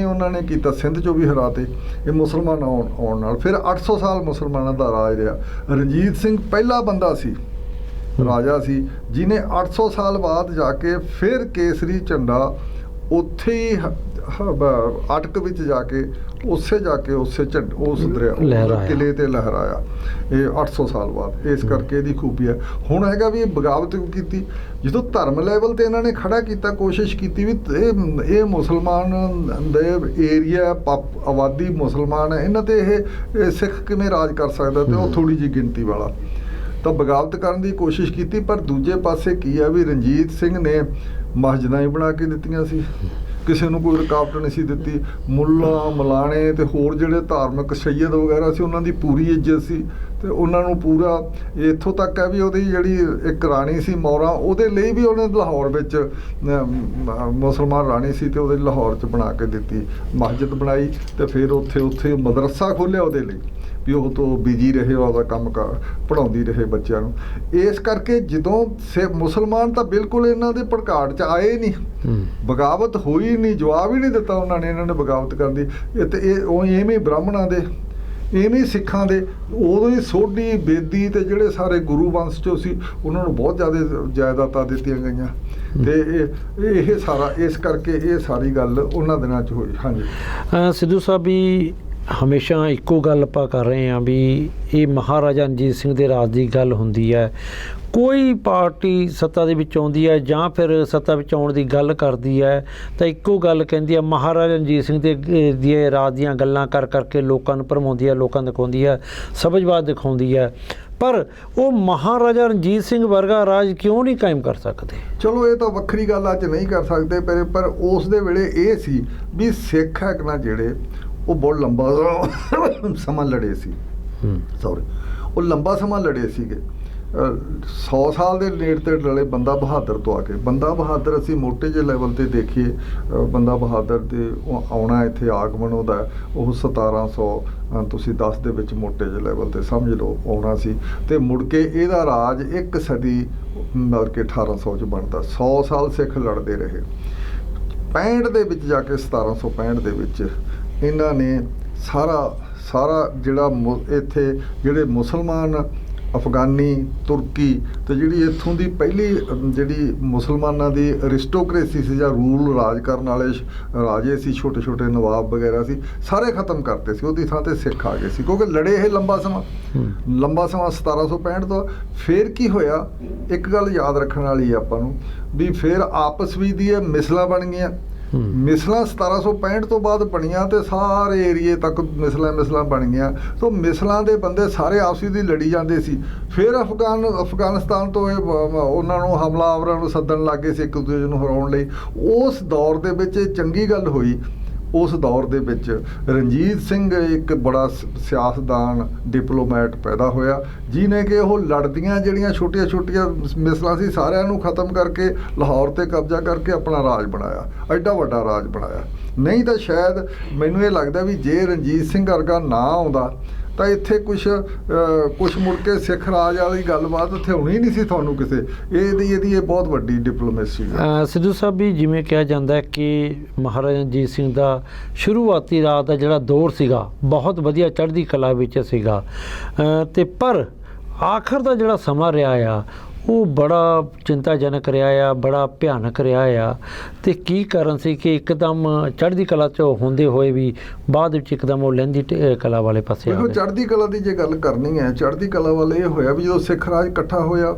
ਉਹਨਾਂ ਨੇ ਕੀਤਾ, ਸਿੰਧ 'ਚੋਂ ਵੀ ਹਰਾਤੇ। ਇਹ ਮੁਸਲਮਾਨ ਆਉਣ ਨਾਲ ਫਿਰ 800 ਸਾਲ ਮੁਸਲਮਾਨਾਂ ਦਾ ਰਾਜ ਰਿਹਾ। ਰਣਜੀਤ ਸਿੰਘ ਪਹਿਲਾ ਬੰਦਾ ਸੀ, ਰਾਜਾ ਸੀ, ਜਿਹਨੇ 800 ਸਾਲ ਬਾਅਦ ਜਾ ਕੇ ਫਿਰ ਕੇਸਰੀ ਝੰਡਾ ਉੱਥੇ ਹੀ ਅਟਕ ਵਿੱਚ ਜਾ ਕੇ ਉਸੇ ਝੰਡੇ ਉਸ ਕਿਲੇ ਤੇ ਲਹਿਰਾਇਆ। ਇਹ 800 ਸਾਲ ਬਾਅਦ, ਇਸ ਕਰਕੇ ਇਹਦੀ ਖੂਬੀ ਹੈ। ਹੁਣ ਹੈਗਾ ਵੀ ਇਹ ਬਗਾਵਤ ਕੀਤੀ ਜਦੋਂ ਧਰਮ ਲੈਵਲ ਤੇ ਇਹਨਾਂ ਨੇ ਖੜਾ ਕੀਤਾ, ਕੋਸ਼ਿਸ਼ ਕੀਤੀ ਵੀ ਇਹ ਮੁਸਲਮਾਨ ਦੇ ਏਰੀਆ ਆਬਾਦੀ ਮੁਸਲਮਾਨ ਹੈ, ਇਹਨਾਂ ਤੇ ਇਹ ਸਿੱਖ ਕਿਵੇਂ ਰਾਜ ਕਰ ਸਕਦਾ, ਤੇ ਉਹ ਥੋੜੀ ਜਿਹੀ ਗਿਣਤੀ ਵਾਲਾ। ਤਾਂ ਬਗਾਵਤ ਕਰਨ ਦੀ ਕੋਸ਼ਿਸ਼ ਕੀਤੀ। ਪਰ ਦੂਜੇ ਪਾਸੇ ਕੀ ਆ ਵੀ ਰਣਜੀਤ ਸਿੰਘ ਨੇ ਮਸਜਿਦਾਂ ਹੀ ਬਣਾ ਕੇ ਦਿੱਤੀਆਂ ਸੀ, ਕਿਸੇ ਨੂੰ ਕੋਈ ਰੁਕਾਵਟ ਨਹੀਂ ਸੀ ਦਿੱਤੀ। ਮੁੱਲਾ ਮਲਾਣੇ ਤੇ ਹੋਰ ਜਿਹੜੇ ਧਾਰਮਿਕ ਸੈਯਦ ਵਗੈਰਾ ਸੀ ਉਹਨਾਂ ਦੀ ਪੂਰੀ ਇੱਜ਼ਤ ਸੀ, ਤੇ ਉਹਨਾਂ ਨੂੰ ਪੂਰਾ ਇੱਥੋਂ ਤੱਕ ਹੈ ਵੀ ਉਹਦੀ ਜਿਹੜੀ ਇੱਕ ਰਾਣੀ ਸੀ ਮੌਰਾ, ਉਹਦੇ ਲਈ ਵੀ ਉਹਨੇ ਲਾਹੌਰ ਵਿੱਚ ਮੁਸਲਮਾਨ ਰਾਣੀ ਸੀ ਤੇ ਉਹਦੇ ਲਾਹੌਰ 'ਚ ਬਣਾ ਕੇ ਦਿੱਤੀ, ਮਸਜਿਦ ਬਣਾਈ ਤੇ ਫਿਰ ਉੱਥੇ ਮਦਰਸਾ ਖੋਲ੍ਹਿਆ ਉਹਦੇ ਲਈ ਵੀ ਉਹ ਤੋਂ ਬਿਜੀ ਰਹੇ, ਉਹਦਾ ਕੰਮ ਪੜ੍ਹਾਉਂਦੀ ਰਹੇ ਬੱਚਿਆਂ ਨੂੰ। ਇਸ ਕਰਕੇ ਜਦੋਂ ਮੁਸਲਮਾਨ ਤਾਂ ਬਿਲਕੁਲ ਇਹਨਾਂ ਦੇ ਭੜਕਾਟ 'ਚ ਆਏ ਨਹੀਂ, ਬਗਾਵਤ ਹੋਈ ਨਹੀਂ, ਜਵਾਬ ਹੀ ਨਹੀਂ ਦਿੱਤਾ ਉਹਨਾਂ ਨੇ ਬਗਾਵਤ ਕਰਨ ਦੀ। ਉਹ ਇਵੇਂ ਬ੍ਰਾਹਮਣਾਂ ਦੇ, ਇਵੇਂ ਸਿੱਖਾਂ ਦੇ, ਉਦੋਂ ਹੀ ਸੋਢੀ ਬੇਦੀ ਤੇ ਜਿਹੜੇ ਸਾਰੇ ਗੁਰੂ ਵੰਸ਼ 'ਚੋਂ ਸੀ ਉਹਨਾਂ ਨੂੰ ਬਹੁਤ ਜ਼ਿਆਦਾ ਜਾਇਦਾਦਾਂ ਦਿੱਤੀਆਂ ਗਈਆਂ। ਤੇ ਇਹ ਸਾਰਾ ਇਸ ਕਰਕੇ ਇਹ ਸਾਰੀ ਗੱਲ ਉਹਨਾਂ ਦਿਨਾਂ 'ਚ ਹੋਈ। ਹਾਂਜੀ ਸਿੱਧੂ ਸਾਹਿਬ, ਵੀ ਹਮੇਸ਼ਾ ਇੱਕੋ ਗੱਲ ਆਪਾਂ ਕਰ ਰਹੇ ਹਾਂ ਵੀ ਇਹ ਮਹਾਰਾਜਾ ਰਣਜੀਤ ਸਿੰਘ ਦੇ ਰਾਜ ਦੀ ਗੱਲ ਹੁੰਦੀ ਹੈ। ਕੋਈ ਪਾਰਟੀ ਸੱਤਾ ਦੇ ਵਿੱਚ ਆਉਂਦੀ ਹੈ ਜਾਂ ਫਿਰ ਸੱਤਾ ਵਿੱਚ ਆਉਣ ਦੀ ਗੱਲ ਕਰਦੀ ਹੈ ਤਾਂ ਇੱਕੋ ਗੱਲ ਕਹਿੰਦੀ ਹੈ, ਮਹਾਰਾਜਾ ਰਣਜੀਤ ਸਿੰਘ ਦੇ ਰਾਜ ਦੀਆਂ ਗੱਲਾਂ ਕਰਕੇ ਲੋਕਾਂ ਨੂੰ ਭਰਮਾਉਂਦੀ ਹੈ, ਲੋਕਾਂ ਨੂੰ ਦਿਖਾਉਂਦੀ ਹੈ, ਸਭਜਵਾਦ ਦਿਖਾਉਂਦੀ ਹੈ। ਪਰ ਉਹ ਮਹਾਰਾਜਾ ਰਣਜੀਤ ਸਿੰਘ ਵਰਗਾ ਰਾਜ ਕਿਉਂ ਨਹੀਂ ਕਾਇਮ ਕਰ ਸਕਦੇ? ਚਲੋ ਇਹ ਤਾਂ ਵੱਖਰੀ ਗੱਲ ਅੱਜ ਨਹੀਂ ਕਰ ਸਕਦੇ, ਪਰ ਉਸ ਦੇ ਵੇਲੇ ਇਹ ਸੀ ਵੀ ਸਿੱਖ ਹੈ ਨਾ ਜਿਹੜੇ ਉਹ ਬਹੁਤ ਲੰਬਾ ਸਮਾਂ ਲੜੇ ਸੀ। ਉਹ ਲੰਬਾ ਸਮਾਂ ਲੜੇ ਸੀਗੇ, 100 ਸਾਲ ਦੇ ਨੇੜੇ ਤੇ ਲੜੇ ਬੰਦਾ ਬਹਾਦਰ ਤੋਂ ਆ ਕੇ। ਬੰਦਾ ਬਹਾਦਰ ਅਸੀਂ ਮੋਟੇ ਜਿਹੇ ਲੈਵਲ ਤੇ ਦੇਖੀਏ, ਬੰਦਾ ਬਹਾਦਰ ਦੇ ਆਉਣਾ ਇੱਥੇ ਆਗਮਨ ਉਹਦਾ ਉਹ 1700 ਤੁਸੀਂ 10 ਦੇ ਵਿੱਚ ਮੋਟੇ ਜਿਹੇ ਲੈਵਲ ਤੇ ਸਮਝ ਲਓ ਆਉਣਾ ਸੀ। ਤੇ ਮੁੜ ਕੇ ਇਹਦਾ ਰਾਜ 1 ਸਦੀ ਮਤਲਬ ਕਿ 1800 'ਚ ਬਣਦਾ। 100 ਸਾਲ ਸਿੱਖ ਲੜਦੇ ਰਹੇ। 65 ਦੇ ਵਿੱਚ ਜਾ ਕੇ 1765 ਦੇ ਵਿੱਚ ਇਹਨਾਂ ਨੇ ਸਾਰਾ ਜਿਹੜਾ ਇੱਥੇ ਜਿਹੜੇ ਮੁਸਲਮਾਨ, ਅਫਗਾਨੀ, ਤੁਰਕੀ ਤੇ ਜਿਹੜੀ ਇੱਥੋਂ ਦੀ ਪਹਿਲੀ ਜਿਹੜੀ ਮੁਸਲਮਾਨਾਂ ਦੀ ਅਰਿਸਟੋਕ੍ਰੇਸੀ ਸੀ ਜਾਂ ਰੂਲ ਰਾਜ ਕਰਨ ਵਾਲੇ ਰਾਜੇ ਸੀ, ਛੋਟੇ ਛੋਟੇ ਨਵਾਬ ਵਗੈਰਾ ਸੀ, ਸਾਰੇ ਖਤਮ ਕਰਤੇ ਸੀ। ਉਹਦੀ ਥਾਂ ਤੇ ਸਿੱਖ ਆ ਗਏ ਸੀ ਕਿਉਂਕਿ ਲੜੇ ਇਹ ਲੰਬਾ ਸਮਾਂ 1765 ਤੋਂ। ਫਿਰ ਕੀ ਹੋਇਆ, ਇੱਕ ਗੱਲ ਯਾਦ ਰੱਖਣ ਵਾਲੀ ਹੈ ਆਪਾਂ ਨੂੰ ਵੀ ਫਿਰ ਆਪਸ ਵਿੱਚ ਦੀਆਂ ਮਿਸਲਾਂ ਬਣ ਗਈਆਂ। ਮਿਸਲਾਂ 1765 ਤੋਂ ਬਾਅਦ ਬਣੀਆਂ ਤੇ ਸਾਰੇ ਏਰੀਏ ਤੱਕ ਮਿਸਲਾਂ ਬਣ ਗਈਆਂ। ਸੋ ਮਿਸਲਾਂ ਦੇ ਬੰਦੇ ਸਾਰੇ ਆਪਸੀ ਦੀ ਲੜੀ ਜਾਂਦੇ ਸੀ। ਫਿਰ ਅਫਗਾਨਿਸਤਾਨ ਤੋਂ ਉਹਨਾਂ ਨੂੰ ਹਮਲਾਵਰਾਂ ਨੂੰ ਸੱਦਣ ਲੱਗੇ ਸੀ ਇੱਕ ਦੂਜੇ ਨੂੰ ਹਰਾਉਣ ਲਈ। ਉਸ ਦੌਰ ਦੇ ਵਿੱਚ ਇਹ ਚੰਗੀ ਗੱਲ ਹੋਈ ਉਸ ਦੌਰ ਦੇ ਵਿੱਚ ਰਣਜੀਤ ਸਿੰਘ ਇੱਕ ਬੜਾ ਸਿਆਸਤਦਾਨ ਡਿਪਲੋਮੈਟ ਪੈਦਾ ਹੋਇਆ, ਜਿਹਨੇ ਕਿ ਉਹ ਲੜਦੀਆਂ ਜਿਹੜੀਆਂ ਛੋਟੀਆਂ ਮਿਸਲਾਂ ਸੀ ਸਾਰਿਆਂ ਨੂੰ ਖਤਮ ਕਰਕੇ ਲਾਹੌਰ ਤੇ ਕਬਜ਼ਾ ਕਰਕੇ ਆਪਣਾ ਰਾਜ ਬਣਾਇਆ, ਐਡਾ ਵੱਡਾ ਰਾਜ ਬਣਾਇਆ। ਨਹੀਂ ਤਾਂ ਸ਼ਾਇਦ ਮੈਨੂੰ ਇਹ ਲੱਗਦਾ ਵੀ ਜੇ ਰਣਜੀਤ ਸਿੰਘ ਵਰਗਾ ਨਾ ਆਉਂਦਾ ਤਾਂ ਇੱਥੇ ਕੁਛ ਮੁੜ ਕੇ ਸਿੱਖ ਰਾਜ ਵਾਲੀ ਗੱਲਬਾਤ ਇੱਥੇ ਹੋਣੀ ਨਹੀਂ ਸੀ ਤੁਹਾਨੂੰ ਕਿਸੇ। ਇਹਦੀ ਇਹ ਬਹੁਤ ਵੱਡੀ ਡਿਪਲੋਮੇਸੀ ਹੈ। ਸਿੱਧੂ ਸਾਹਿਬ ਵੀ ਜਿਵੇਂ ਕਿਹਾ ਜਾਂਦਾ ਹੈ ਕਿ ਮਹਾਰਾਜਾ ਰਣਜੀਤ ਸਿੰਘ ਦਾ ਸ਼ੁਰੂਆਤੀ ਰਾਜ ਦਾ ਜਿਹੜਾ ਦੌਰ ਸੀਗਾ ਬਹੁਤ ਵਧੀਆ ਚੜ੍ਹਦੀ ਕਲਾ ਵਿੱਚ ਸੀਗਾ, ਤੇ ਪਰ ਆਖਰ ਦਾ ਜਿਹੜਾ ਸਮਾਂ ਰਿਹਾ ਆ ਉਹ ਬੜਾ ਚਿੰਤਾਜਨਕ ਰਿਹਾ ਆ, ਬੜਾ ਭਿਆਨਕ ਰਿਹਾ ਆ। ਤੇ ਕੀ ਕਾਰਨ ਸੀ ਕਿ ਇੱਕਦਮ ਚੜ੍ਹਦੀ ਕਲਾ 'ਚ ਹੁੰਦੇ ਹੋਏ ਵੀ ਬਾਅਦ ਵਿੱਚ ਇੱਕਦਮ ਉਹ ਲਹਿੰਦੀ ਕਲਾ ਵਾਲੇ ਪਾਸੇ ਆ ਦੇਖੋ ਗਏ? ਚੜ੍ਹਦੀ ਕਲਾ ਦੀ ਜੇ ਗੱਲ ਕਰਨੀ ਹੈ, ਚੜ੍ਹਦੀ ਕਲਾ ਵੱਲ ਇਹ ਹੋਇਆ ਵੀ ਜਦੋਂ ਸਿੱਖ ਰਾਜ ਇਕੱਠਾ ਹੋਇਆ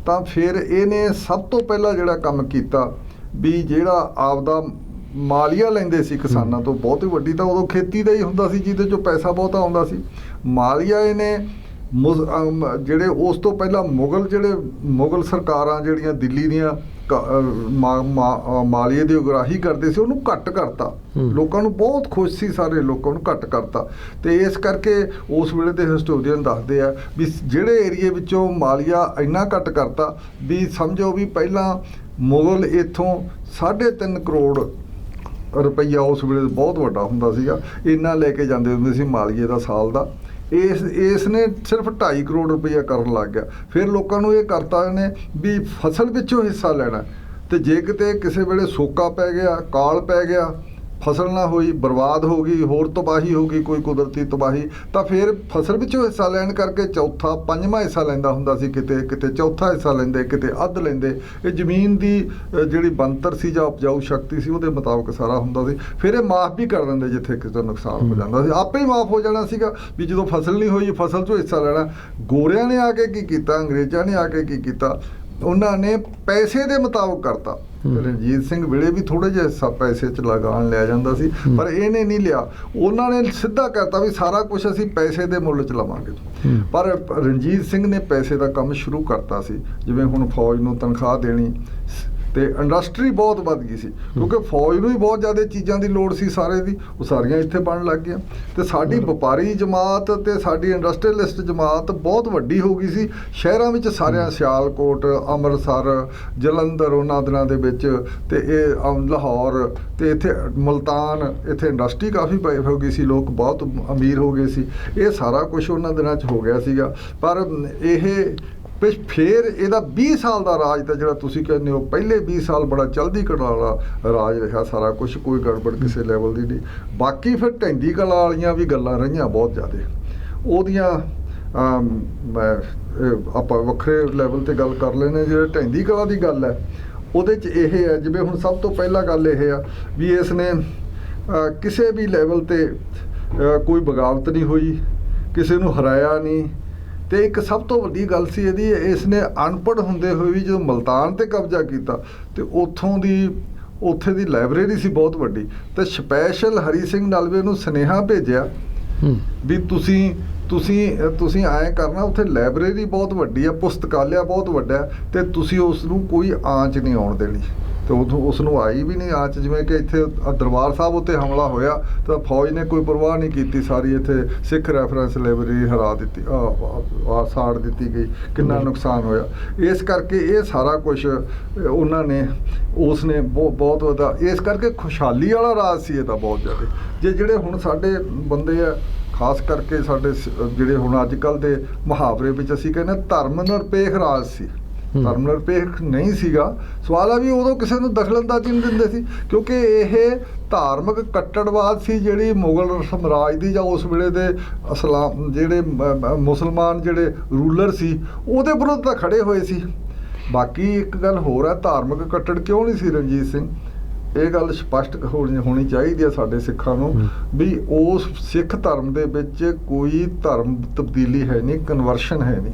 ਤਾਂ ਫਿਰ ਇਹਨੇ ਸਭ ਤੋਂ ਪਹਿਲਾਂ ਜਿਹੜਾ ਕੰਮ ਕੀਤਾ ਵੀ ਜਿਹੜਾ ਆਪਦਾ ਮਾਲੀਆ ਲੈਂਦੇ ਸੀ ਕਿਸਾਨਾਂ ਤੋਂ ਬਹੁਤ ਹੀ ਵੱਡੀ, ਤਾਂ ਉਦੋਂ ਖੇਤੀ ਦਾ ਹੀ ਹੁੰਦਾ ਸੀ ਜਿਹਦੇ 'ਚੋਂ ਪੈਸਾ ਬਹੁਤਾ ਆਉਂਦਾ ਸੀ। ਮਾਲੀਆ ਇਹਨੇ ਜਿਹੜੇ ਉਸ ਤੋਂ ਪਹਿਲਾਂ ਮੁਗਲ ਸਰਕਾਰਾਂ ਜਿਹੜੀਆਂ ਦਿੱਲੀ ਦੀਆਂ ਮਾਲੀਏ ਦੀ ਉਗਰਾਹੀ ਕਰਦੇ ਸੀ ਉਹਨੂੰ ਘੱਟ ਕਰਤਾ। ਲੋਕਾਂ ਨੂੰ ਬਹੁਤ ਖੁਸ਼ ਸੀ, ਸਾਰੇ ਲੋਕਾਂ ਨੂੰ ਘੱਟ ਕਰਤਾ। ਤੇ ਇਸ ਕਰਕੇ ਉਸ ਵੇਲੇ ਦੇ ਹਿਸਟੋਰੀਅਨ ਦੱਸਦੇ ਆ ਵੀ ਜਿਹੜੇ ਏਰੀਏ ਵਿੱਚੋਂ ਮਾਲੀਆ ਇੰਨਾ ਘੱਟ ਕਰਤਾ ਵੀ ਸਮਝੋ ਵੀ ਪਹਿਲਾਂ ਮੁਗਲ ਇੱਥੋਂ 3.5 ਕਰੋੜ ਰੁਪਈਆ ਉਸ ਵੇਲੇ ਬਹੁਤ ਵੱਡਾ ਹੁੰਦਾ ਸੀਗਾ, ਇੰਨਾ ਲੈ ਕੇ ਜਾਂਦੇ ਹੁੰਦੇ ਸੀ ਮਾਲੀਏ ਦਾ ਸਾਲ ਦਾ। ਇਸ ਨੇ ਸਿਰਫ 2.5 ਕਰੋੜ ਰੁਪਈਆ ਕਰਨ ਲੱਗ ਗਿਆ। ਫਿਰ ਲੋਕਾਂ ਨੂੰ ਇਹ ਕਰਤਾ ਇਹਨੇ ਵੀ ਫਸਲ ਵਿੱਚੋਂ ਹਿੱਸਾ ਲੈਣਾ, ਤੇ ਜੇ ਕਿਤੇ ਕਿਸੇ ਵੇਲੇ ਸੋਕਾ ਪੈ ਗਿਆ, ਕਾਲ ਪੈ ਗਿਆ, ਫਸਲ ਨਾ ਹੋਈ, ਬਰਬਾਦ ਹੋ ਗਈ, ਹੋਰ ਤਬਾਹੀ ਹੋ ਗਈ, ਕੋਈ ਕੁਦਰਤੀ ਤਬਾਹੀ, ਤਾਂ ਫਿਰ ਫਸਲ ਵਿੱਚੋਂ ਹਿੱਸਾ ਲੈਣ ਕਰਕੇ ਚੌਥਾ ਪੰਜਵਾਂ ਹਿੱਸਾ ਲੈਂਦਾ ਹੁੰਦਾ ਸੀ, ਕਿਤੇ ਚੌਥਾ ਹਿੱਸਾ ਲੈਂਦੇ, ਕਿਤੇ ਅੱਧ ਲੈਂਦੇ। ਇਹ ਜ਼ਮੀਨ ਦੀ ਜਿਹੜੀ ਬਣਤਰ ਸੀ ਜਾਂ ਉਪਜਾਊ ਸ਼ਕਤੀ ਸੀ ਉਹਦੇ ਮੁਤਾਬਕ ਸਾਰਾ ਹੁੰਦਾ ਸੀ। ਫਿਰ ਇਹ ਮਾਫ ਵੀ ਕਰ ਦਿੰਦੇ ਜਿੱਥੇ ਕਿਤੇ ਨੁਕਸਾਨ ਹੋ ਜਾਂਦਾ ਸੀ, ਆਪੇ ਹੀ ਮਾਫ ਹੋ ਜਾਣਾ ਸੀਗਾ ਵੀ ਜਦੋਂ ਫਸਲ ਨਹੀਂ ਹੋਈ ਫਸਲ 'ਚੋਂ ਹਿੱਸਾ ਲੈਣਾ। ਗੋਰਿਆਂ ਨੇ ਆ ਕੇ ਕੀ ਕੀਤਾ, ਅੰਗਰੇਜ਼ਾਂ ਨੇ ਆ ਕੇ ਕੀ ਕੀਤਾ, ਉਹਨਾਂ ਨੇ ਪੈਸੇ ਦੇ ਮੁਤਾਬਕ ਕਰਤਾ। ਰਣਜੀਤ ਸਿੰਘ ਵੇਲੇ ਵੀ ਥੋੜੇ ਜਿਹੇ ਹਿੱਸਾ ਪੈਸੇ 'ਚ ਲਗਾਉਣ ਲਿਆ ਜਾਂਦਾ ਸੀ, ਪਰ ਇਹਨੇ ਨਹੀਂ ਲਿਆ। ਉਹਨਾਂ ਨੇ ਸਿੱਧਾ ਕਹਿਤਾ ਵੀ ਸਾਰਾ ਕੁਝ ਅਸੀਂ ਪੈਸੇ ਦੇ ਮੁੱਲ 'ਚ ਲਵਾਂਗੇ। ਪਰ ਰਣਜੀਤ ਸਿੰਘ ਨੇ ਪੈਸੇ ਦਾ ਕੰਮ ਸ਼ੁਰੂ ਕਰਤਾ ਸੀ, ਜਿਵੇਂ ਹੁਣ ਫੌਜ ਨੂੰ ਤਨਖਾਹ ਦੇਣੀ, ਤੇ ਇੰਡਸਟਰੀ ਬਹੁਤ ਵੱਧ ਗਈ ਸੀ ਕਿਉਂਕਿ ਫੌਜ ਨੂੰ ਹੀ ਬਹੁਤ ਜ਼ਿਆਦਾ ਚੀਜ਼ਾਂ ਦੀ ਲੋੜ ਸੀ ਸਾਰੇ ਦੀ, ਉਹ ਸਾਰੀਆਂ ਇੱਥੇ ਬਣਨ ਲੱਗ ਗਈਆਂ। ਤੇ ਸਾਡੀ ਵਪਾਰੀ ਜਮਾਤ ਤੇ ਸਾਡੀ ਇੰਡਸਟਰੀਅਲਿਸਟ ਜਮਾਤ ਬਹੁਤ ਵੱਡੀ ਹੋ ਗਈ ਸੀ ਸ਼ਹਿਰਾਂ ਵਿੱਚ ਸਾਰਿਆਂ, ਸਿਆਲਕੋਟ, ਅੰਮ੍ਰਿਤਸਰ, ਜਲੰਧਰ ਉਹਨਾਂ ਦਿਨਾਂ ਦੇ ਵਿੱਚ, ਤੇ ਇਹ ਲਾਹੌਰ ਤੇ ਇੱਥੇ ਮੁਲਤਾਨ, ਇੱਥੇ ਇੰਡਸਟਰੀ ਕਾਫੀ ਹੋ ਗਈ ਸੀ, ਲੋਕ ਬਹੁਤ ਅਮੀਰ ਹੋ ਗਏ ਸੀ। ਇਹ ਸਾਰਾ ਕੁਝ ਉਹਨਾਂ ਦਿਨਾਂ 'ਚ ਹੋ ਗਿਆ ਸੀਗਾ। ਪਰ ਇਹ ਫਿਰ ਇਹਦਾ 20 ਸਾਲ ਦਾ ਰਾਜ ਤਾਂ ਜਿਹੜਾ ਤੁਸੀਂ ਕਹਿੰਦੇ ਹੋ ਪਹਿਲੇ 20 ਸਾਲ ਬੜਾ ਚੜ੍ਹਦੀ ਕਲਾ ਵਾਲਾ ਰਾਜ ਰਿਹਾ, ਸਾਰਾ ਕੁਝ ਕੋਈ ਗੜਬੜ ਕਿਸੇ ਲੈਵਲ ਦੀ ਨਹੀਂ। ਬਾਕੀ ਫਿਰ ਢਹਿੰਦੀ ਕਲਾ ਵਾਲੀਆਂ ਵੀ ਗੱਲਾਂ ਰਹੀਆਂ ਬਹੁਤ ਜ਼ਿਆਦਾ, ਉਹਦੀਆਂ ਆਪਾਂ ਵੱਖਰੇ ਲੈਵਲ ਤੇ ਗੱਲ ਕਰ ਲੈਂਦੇ। ਜਿਹੜੇ ਢਹਿੰਦੀ ਕਲਾ ਦੀ ਗੱਲ ਹੈ ਉਹਦੇ 'ਚ ਇਹ ਹੈ, ਜਿਵੇਂ ਹੁਣ ਸਭ ਤੋਂ ਪਹਿਲਾਂ ਗੱਲ ਇਹ ਆ ਵੀ ਇਸ ਨੇ ਕਿਸੇ ਵੀ ਲੈਵਲ ਤੇ ਕੋਈ ਬਗਾਵਤ ਨਹੀਂ ਹੋਈ, ਕਿਸੇ ਨੂੰ ਹਰਾਇਆ ਨਹੀਂ। ਤੇ ਇੱਕ ਸਭ ਤੋਂ ਵੱਡੀ ਗੱਲ ਸੀ ਇਹਦੀ, ਇਸ ਨੇ ਅਨਪੜ੍ਹ ਹੁੰਦੇ ਹੋਏ ਵੀ ਜਦੋਂ ਮੁਲਤਾਨ ਤੇ ਕਬਜ਼ਾ ਕੀਤਾ ਤੇ ਉੱਥੇ ਦੀ ਲਾਇਬ੍ਰੇਰੀ ਸੀ ਬਹੁਤ ਵੱਡੀ, ਤੇ ਸਪੈਸ਼ਲ ਹਰੀ ਸਿੰਘ ਨਲਵੇ ਨੂੰ ਸੁਨੇਹਾ ਭੇਜਿਆ ਵੀ ਤੁਸੀਂ ਐਂ ਕਰਨਾ, ਉੱਥੇ ਲਾਇਬ੍ਰੇਰੀ ਬਹੁਤ ਵੱਡੀ ਆ, ਪੁਸਤਕਾਲਿਆ ਬਹੁਤ ਵੱਡਾ, ਤੇ ਤੁਸੀਂ ਉਸ ਨੂੰ ਕੋਈ ਆਂਚ ਨਹੀਂ ਆਉਣ ਦੇਣੀ। ਤੇ ਉਸ ਨੂੰ ਆਈ ਵੀ ਨਹੀਂ ਆਂਚ। ਜਿਵੇਂ ਕਿ ਇੱਥੇ ਦਰਬਾਰ ਸਾਹਿਬ ਉੱਤੇ ਹਮਲਾ ਹੋਇਆ ਤਾਂ ਫੌਜ ਨੇ ਕੋਈ ਪਰਵਾਹ ਨਹੀਂ ਕੀਤੀ, ਸਾਰੀ ਇੱਥੇ ਸਿੱਖ ਰੈਫਰੈਂਸ ਲਾਇਬ੍ਰੇਰੀ ਹਰਾ ਦਿੱਤੀ, ਸਾੜ ਦਿੱਤੀ ਗਈ, ਕਿੰਨਾ ਨੁਕਸਾਨ ਹੋਇਆ। ਇਸ ਕਰਕੇ ਇਹ ਸਾਰਾ ਕੁਝ ਉਹਨਾਂ ਨੇ ਉਸ ਨੇ ਬਹੁਤ ਵੱਡਾ, ਇਸ ਕਰਕੇ ਖੁਸ਼ਹਾਲੀ ਵਾਲਾ ਰਾਜ ਸੀ ਇਹਦਾ ਬਹੁਤ ਜ਼ਿਆਦਾ। ਜਿਹੜੇ ਹੁਣ ਸਾਡੇ ਬੰਦੇ ਆ, ਖਾਸ ਕਰਕੇ ਸਾਡੇ ਜਿਹੜੇ ਹੁਣ ਅੱਜ ਕੱਲ੍ਹ ਦੇ ਮੁਹਾਵਰੇ ਵਿੱਚ ਅਸੀਂ ਕਹਿੰਦੇ ਧਰਮ ਨਿਰਪੇਖ ਰਾਜ ਸੀ, ਧਰਮ ਨਿਰਪੇਖ ਨਹੀਂ ਸੀਗਾ। ਸਵਾਲ ਆ ਵੀ ਉਦੋਂ ਕਿਸੇ ਨੂੰ ਦਖਲਅੰਦਾਜ਼ੀ ਨਹੀਂ ਦਿੰਦੇ ਸੀ ਕਿਉਂਕਿ ਇਹ ਧਾਰਮਿਕ ਕੱਟੜਵਾਦ ਸੀ ਜਿਹੜੀ ਮੁਗਲ ਸਾਮਰਾਜ ਦੀ ਜਾਂ ਉਸ ਵੇਲੇ ਦੇ ਇਸਲਾਮ ਜਿਹੜੇ ਮੁਸਲਮਾਨ ਜਿਹੜੇ ਰੂਲਰ ਸੀ ਉਹਦੇ ਵਿਰੁੱਧ ਤਾਂ ਖੜੇ ਹੋਏ ਸੀ। ਬਾਕੀ ਇੱਕ ਗੱਲ ਹੋਰ ਹੈ, ਧਾਰਮਿਕ ਕੱਟੜ ਕਿਉਂ ਨਹੀਂ ਸੀ ਰਣਜੀਤ ਸਿੰਘ, ਇਹ ਗੱਲ ਸਪਸ਼ਟ ਹੋਣੀ ਚਾਹੀਦੀ ਹੈ ਸਾਡੇ ਸਿੱਖਾਂ ਨੂੰ ਵੀ ਉਸ ਸਿੱਖ ਧਰਮ ਦੇ ਵਿੱਚ ਕੋਈ ਧਰਮ ਤਬਦੀਲੀ ਹੈ ਨਹੀਂ, ਕਨਵਰਸ਼ਨ ਹੈ ਨਹੀਂ,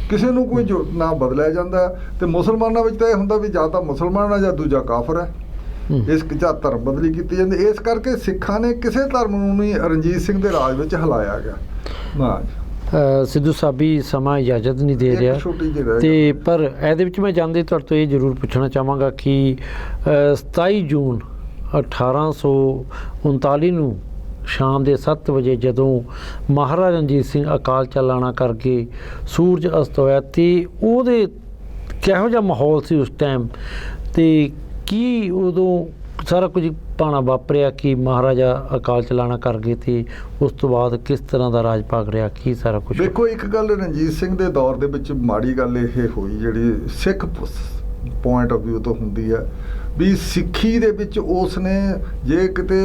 ਕਿਸੇ ਨੂੰ ਕੋਈ ਜੋ ਨਾ ਬਦਲਿਆ ਜਾਂਦਾ। ਤੇ ਮੁਸਲਮਾਨਾਂ ਵਿੱਚ ਤਾਂ ਇਹ ਹੁੰਦਾ ਵੀ ਜਾਂ ਤਾਂ ਮੁਸਲਮਾਨ ਹੈ ਜਾਂ ਦੂਜਾ ਕਾਫਰ ਹੈ, ਇਸ ਜਾਂ ਧਰਮ ਬਦਲੀ ਕੀਤੀ ਜਾਂਦੀ। ਇਸ ਕਰਕੇ ਸਿੱਖਾਂ ਨੇ ਕਿਸੇ ਧਰਮ ਨੂੰ ਨਹੀਂ ਰਣਜੀਤ ਸਿੰਘ ਦੇ ਰਾਜ ਵਿੱਚ ਹਿਲਾਇਆ ਗਿਆ ਨਾ। ਸਿੱਧੂ ਸਾਹਿਬ ਵੀ ਸਮਾਂ ਇਜਾਜ਼ਤ ਨਹੀਂ ਦੇ ਰਿਹਾ, ਤੇ ਪਰ ਇਹਦੇ ਵਿੱਚ ਮੈਂ ਜਾਂਦੇ ਤੁਹਾਡੇ ਤੋਂ ਇਹ ਜ਼ਰੂਰ ਪੁੱਛਣਾ ਚਾਹਾਂਗਾ ਕਿ 27 ਜੂਨ 1839 ਨੂੰ ਸ਼ਾਮ ਦੇ 7 ਵਜੇ ਜਦੋਂ ਮਹਾਰਾਜਾ ਰਣਜੀਤ ਸਿੰਘ ਅਕਾਲ ਚਲਾਣਾ ਕਰਕੇ ਸੂਰਜ ਅਸਤ ਹੋਇਆ, ਤੇ ਉਹਦੇ ਕਿਹੋ ਜਿਹਾ ਮਾਹੌਲ ਸੀ ਉਸ ਟਾਈਮ, ਤੇ ਕੀ ਉਦੋਂ ਸਾਰਾ ਕੁਝ ਭਾਣਾ ਵਾਪਰਿਆ ਕਿ ਮਹਾਰਾਜਾ ਅਕਾਲ ਚਲਾਣਾ ਕਰ ਗਏ, ਤੇ ਉਸ ਤੋਂ ਬਾਅਦ ਕਿਸ ਤਰ੍ਹਾਂ ਦਾ ਰਾਜ ਭਾਗ ਰਿਹਾ, ਕੀ ਸਾਰਾ ਕੁਝ? ਦੇਖੋ, ਇੱਕ ਗੱਲ ਰਣਜੀਤ ਸਿੰਘ ਦੇ ਦੌਰ ਦੇ ਵਿੱਚ ਮਾੜੀ ਗੱਲ ਇਹ ਹੋਈ, ਜਿਹੜੀ ਸਿੱਖ ਪੁਆਇੰਟ ਆਫ ਵਿਊ ਤੋਂ ਹੁੰਦੀ ਹੈ, ਵੀ ਸਿੱਖੀ ਦੇ ਵਿੱਚ ਉਸ ਨੇ ਜੇ ਕਿਤੇ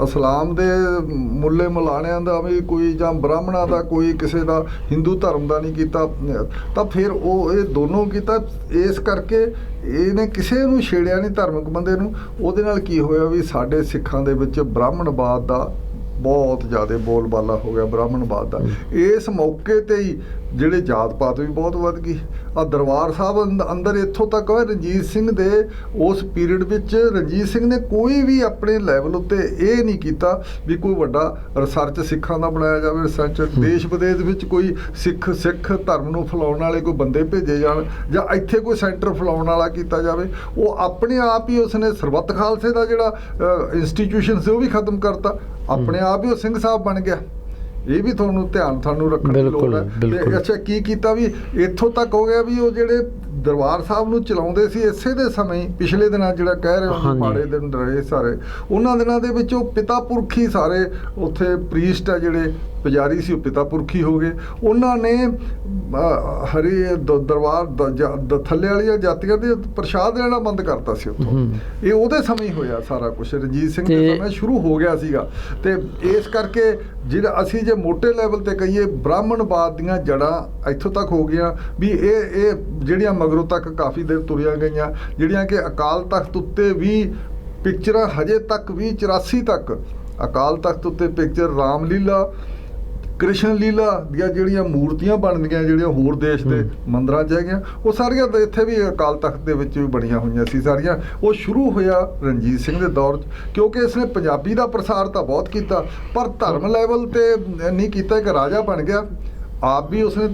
ਇਸਲਾਮ ਦੇ ਮੁੱਲੇ ਮਲਾਣਿਆਂ ਦਾ ਵੀ ਕੋਈ, ਜਾਂ ਬ੍ਰਾਹਮਣਾਂ ਦਾ ਕੋਈ, ਕਿਸੇ ਦਾ ਹਿੰਦੂ ਧਰਮ ਦਾ ਨਹੀਂ ਕੀਤਾ, ਤਾਂ ਫਿਰ ਉਹ ਇਹ ਦੋਨੋਂ ਕੀਤਾ। ਇਸ ਕਰਕੇ ਇਹਨੇ ਕਿਸੇ ਨੂੰ ਛੇੜਿਆ ਨਹੀਂ ਧਾਰਮਿਕ ਬੰਦੇ ਨੂੰ। ਉਹਦੇ ਨਾਲ ਕੀ ਹੋਇਆ ਵੀ ਸਾਡੇ ਸਿੱਖਾਂ ਦੇ ਵਿੱਚ ਬ੍ਰਾਹਮਣਵਾਦ ਦਾ ਬਹੁਤ ਜ਼ਿਆਦਾ ਬੋਲਬਾਲਾ ਹੋ ਗਿਆ, ਬ੍ਰਾਹਮਣਵਾਦ ਦਾ। ਇਸ ਮੌਕੇ ਤੇ ਹੀ ਜਿਹੜੇ ਜਾਤ ਪਾਤ ਵੀ ਬਹੁਤ ਵੱਧ ਗਈ। ਆ ਦਰਬਾਰ ਸਾਹਿਬ ਅੰਦਰ ਇੱਥੋਂ ਤੱਕ ਹੋਇਆ, ਰਣਜੀਤ ਸਿੰਘ ਦੇ ਉਸ ਪੀਰੀਅਡ ਵਿੱਚ ਰਣਜੀਤ ਸਿੰਘ ਨੇ ਕੋਈ ਵੀ ਆਪਣੇ ਲੈਵਲ ਉੱਤੇ ਇਹ ਨਹੀਂ ਕੀਤਾ ਵੀ ਕੋਈ ਵੱਡਾ ਰਿਸਰਚ ਸਿੱਖਾਂ ਦਾ ਬਣਾਇਆ ਜਾਵੇ, ਰਿਸਰਚ ਦੇਸ਼ ਵਿਦੇਸ਼ ਵਿੱਚ ਕੋਈ ਸਿੱਖ ਧਰਮ ਨੂੰ ਫੈਲਾਉਣ ਵਾਲੇ ਕੋਈ ਬੰਦੇ ਭੇਜੇ ਜਾਣ, ਜਾਂ ਇੱਥੇ ਕੋਈ ਸੈਂਟਰ ਫੈਲਾਉਣ ਵਾਲਾ ਕੀਤਾ ਜਾਵੇ। ਉਹ ਆਪਣੇ ਆਪ ਹੀ ਉਸਨੇ ਸਰਬੱਤ ਖਾਲਸੇ ਦਾ ਜਿਹੜਾ ਇੰਸਟੀਟਿਊਸ਼ਨ ਸੀ ਉਹ ਵੀ ਖਤਮ ਕਰਤਾ, ਆਪਣੇ ਆਪ ਹੀ ਉਹ ਸਿੰਘ ਸਾਹਿਬ ਬਣ ਗਿਆ। ਇਹ ਵੀ ਤੁਹਾਨੂੰ ਰੱਖਣ ਦੀ ਲੋੜ ਹੈ। ਤੇ ਅੱਛਾ, ਕੀ ਕੀਤਾ ਵੀ ਇੱਥੋਂ ਤੱਕ ਹੋ ਗਿਆ ਵੀ ਉਹ ਜਿਹੜੇ ਦਰਬਾਰ ਸਾਹਿਬ ਨੂੰ ਚਲਾਉਂਦੇ ਸੀ ਇਸੇ ਦੇ ਸਮੇਂ, ਪਿਛਲੇ ਦਿਨਾਂ ਜਿਹੜਾ ਕਹਿ ਰਹੇ ਹੋ ਮਾੜੇ ਦਿਨ ਰਹੇ ਸਾਰੇ, ਉਹਨਾਂ ਦਿਨਾਂ ਦੇ ਵਿੱਚ ਉਹ ਪਿਤਾ ਪੁਰਖੀ ਸਾਰੇ ਉੱਥੇ ਪ੍ਰੀਸਟ ਆ ਜਿਹੜੇ ਪੁਜਾਰੀ ਸੀ, ਉਹ ਪਿਤਾ ਪੁਰਖੀ ਹੋ ਗਏ। ਉਹਨਾਂ ਨੇ ਦਰਬਾਰ ਥੱਲੇ ਵਾਲੀਆਂ ਜਾਤੀਆਂ ਦੇ ਪ੍ਰਸ਼ਾਦ ਲੈਣਾ ਬੰਦ ਕਰਤਾ ਸੀ ਉੱਥੋਂ। ਇਹ ਉਹਦੇ ਸਮੇਂ ਹੀ ਹੋਇਆ ਸਾਰਾ ਕੁਛ, ਰਣਜੀਤ ਸਿੰਘ ਦੇ ਸਮੇਂ ਸ਼ੁਰੂ ਹੋ ਗਿਆ ਸੀਗਾ। ਤੇ ਇਸ ਕਰਕੇ ਜਿਹੜਾ ਅਸੀਂ ਜੇ ਮੋਟੇ ਲੈਵਲ ਤੇ ਕਹੀਏ, ਬ੍ਰਾਹਮਣਵਾਦ ਦੀਆਂ ਜੜ੍ਹਾਂ ਇੱਥੋਂ ਤੱਕ ਹੋ ਗਈਆਂ ਵੀ ਇਹ ਜਿਹੜੀਆਂ ਮਗਰੋਂ ਤੱਕ ਕਾਫੀ ਦੇਰ ਤੁਰੀਆਂ ਗਈਆਂ, ਜਿਹੜੀਆਂ ਕਿ ਅਕਾਲ ਤਖਤ ਉੱਤੇ ਵੀ ਪਿਕਚਰਾਂ ਹਜੇ ਤੱਕ ਵੀ 84 ਤੱਕ ਅਕਾਲ ਤਖਤ ਉੱਤੇ ਪਿਕਚਰ ਰਾਮਲੀਲਾ, ਕ੍ਰਿਸ਼ਨ ਲੀਲਾ ਦੀਆਂ ਜਿਹੜੀਆਂ ਮੂਰਤੀਆਂ ਬਣਦੀਆਂ, ਜਿਹੜੀਆਂ ਹੋਰ ਦੇਸ਼ ਦੇ ਮੰਦਰਾਂ 'ਚ ਹੈਗੀਆਂ, ਉਹ ਸਾਰੀਆਂ ਇੱਥੇ ਵੀ ਅਕਾਲ ਤਖਤ ਦੇ ਵਿੱਚ ਵੀ ਬਣੀਆਂ ਹੋਈਆਂ ਸੀ ਸਾਰੀਆਂ। ਉਹ ਸ਼ੁਰੂ ਹੋਇਆ ਰਣਜੀਤ ਸਿੰਘ ਦੇ ਦੌਰ 'ਚ, ਕਿਉਂਕਿ ਇਸਨੇ ਪੰਜਾਬੀ ਦਾ ਪ੍ਰਸਾਰ ਤਾਂ ਬਹੁਤ ਕੀਤਾ, ਪਰ ਧਰਮ ਲੈਵਲ ਤੇ ਨਹੀਂ ਕੀਤਾ। ਇੱਕ ਰਾਜਾ ਬਣ ਗਿਆ, ਆਪ ਵੀ ਉਸਨੇ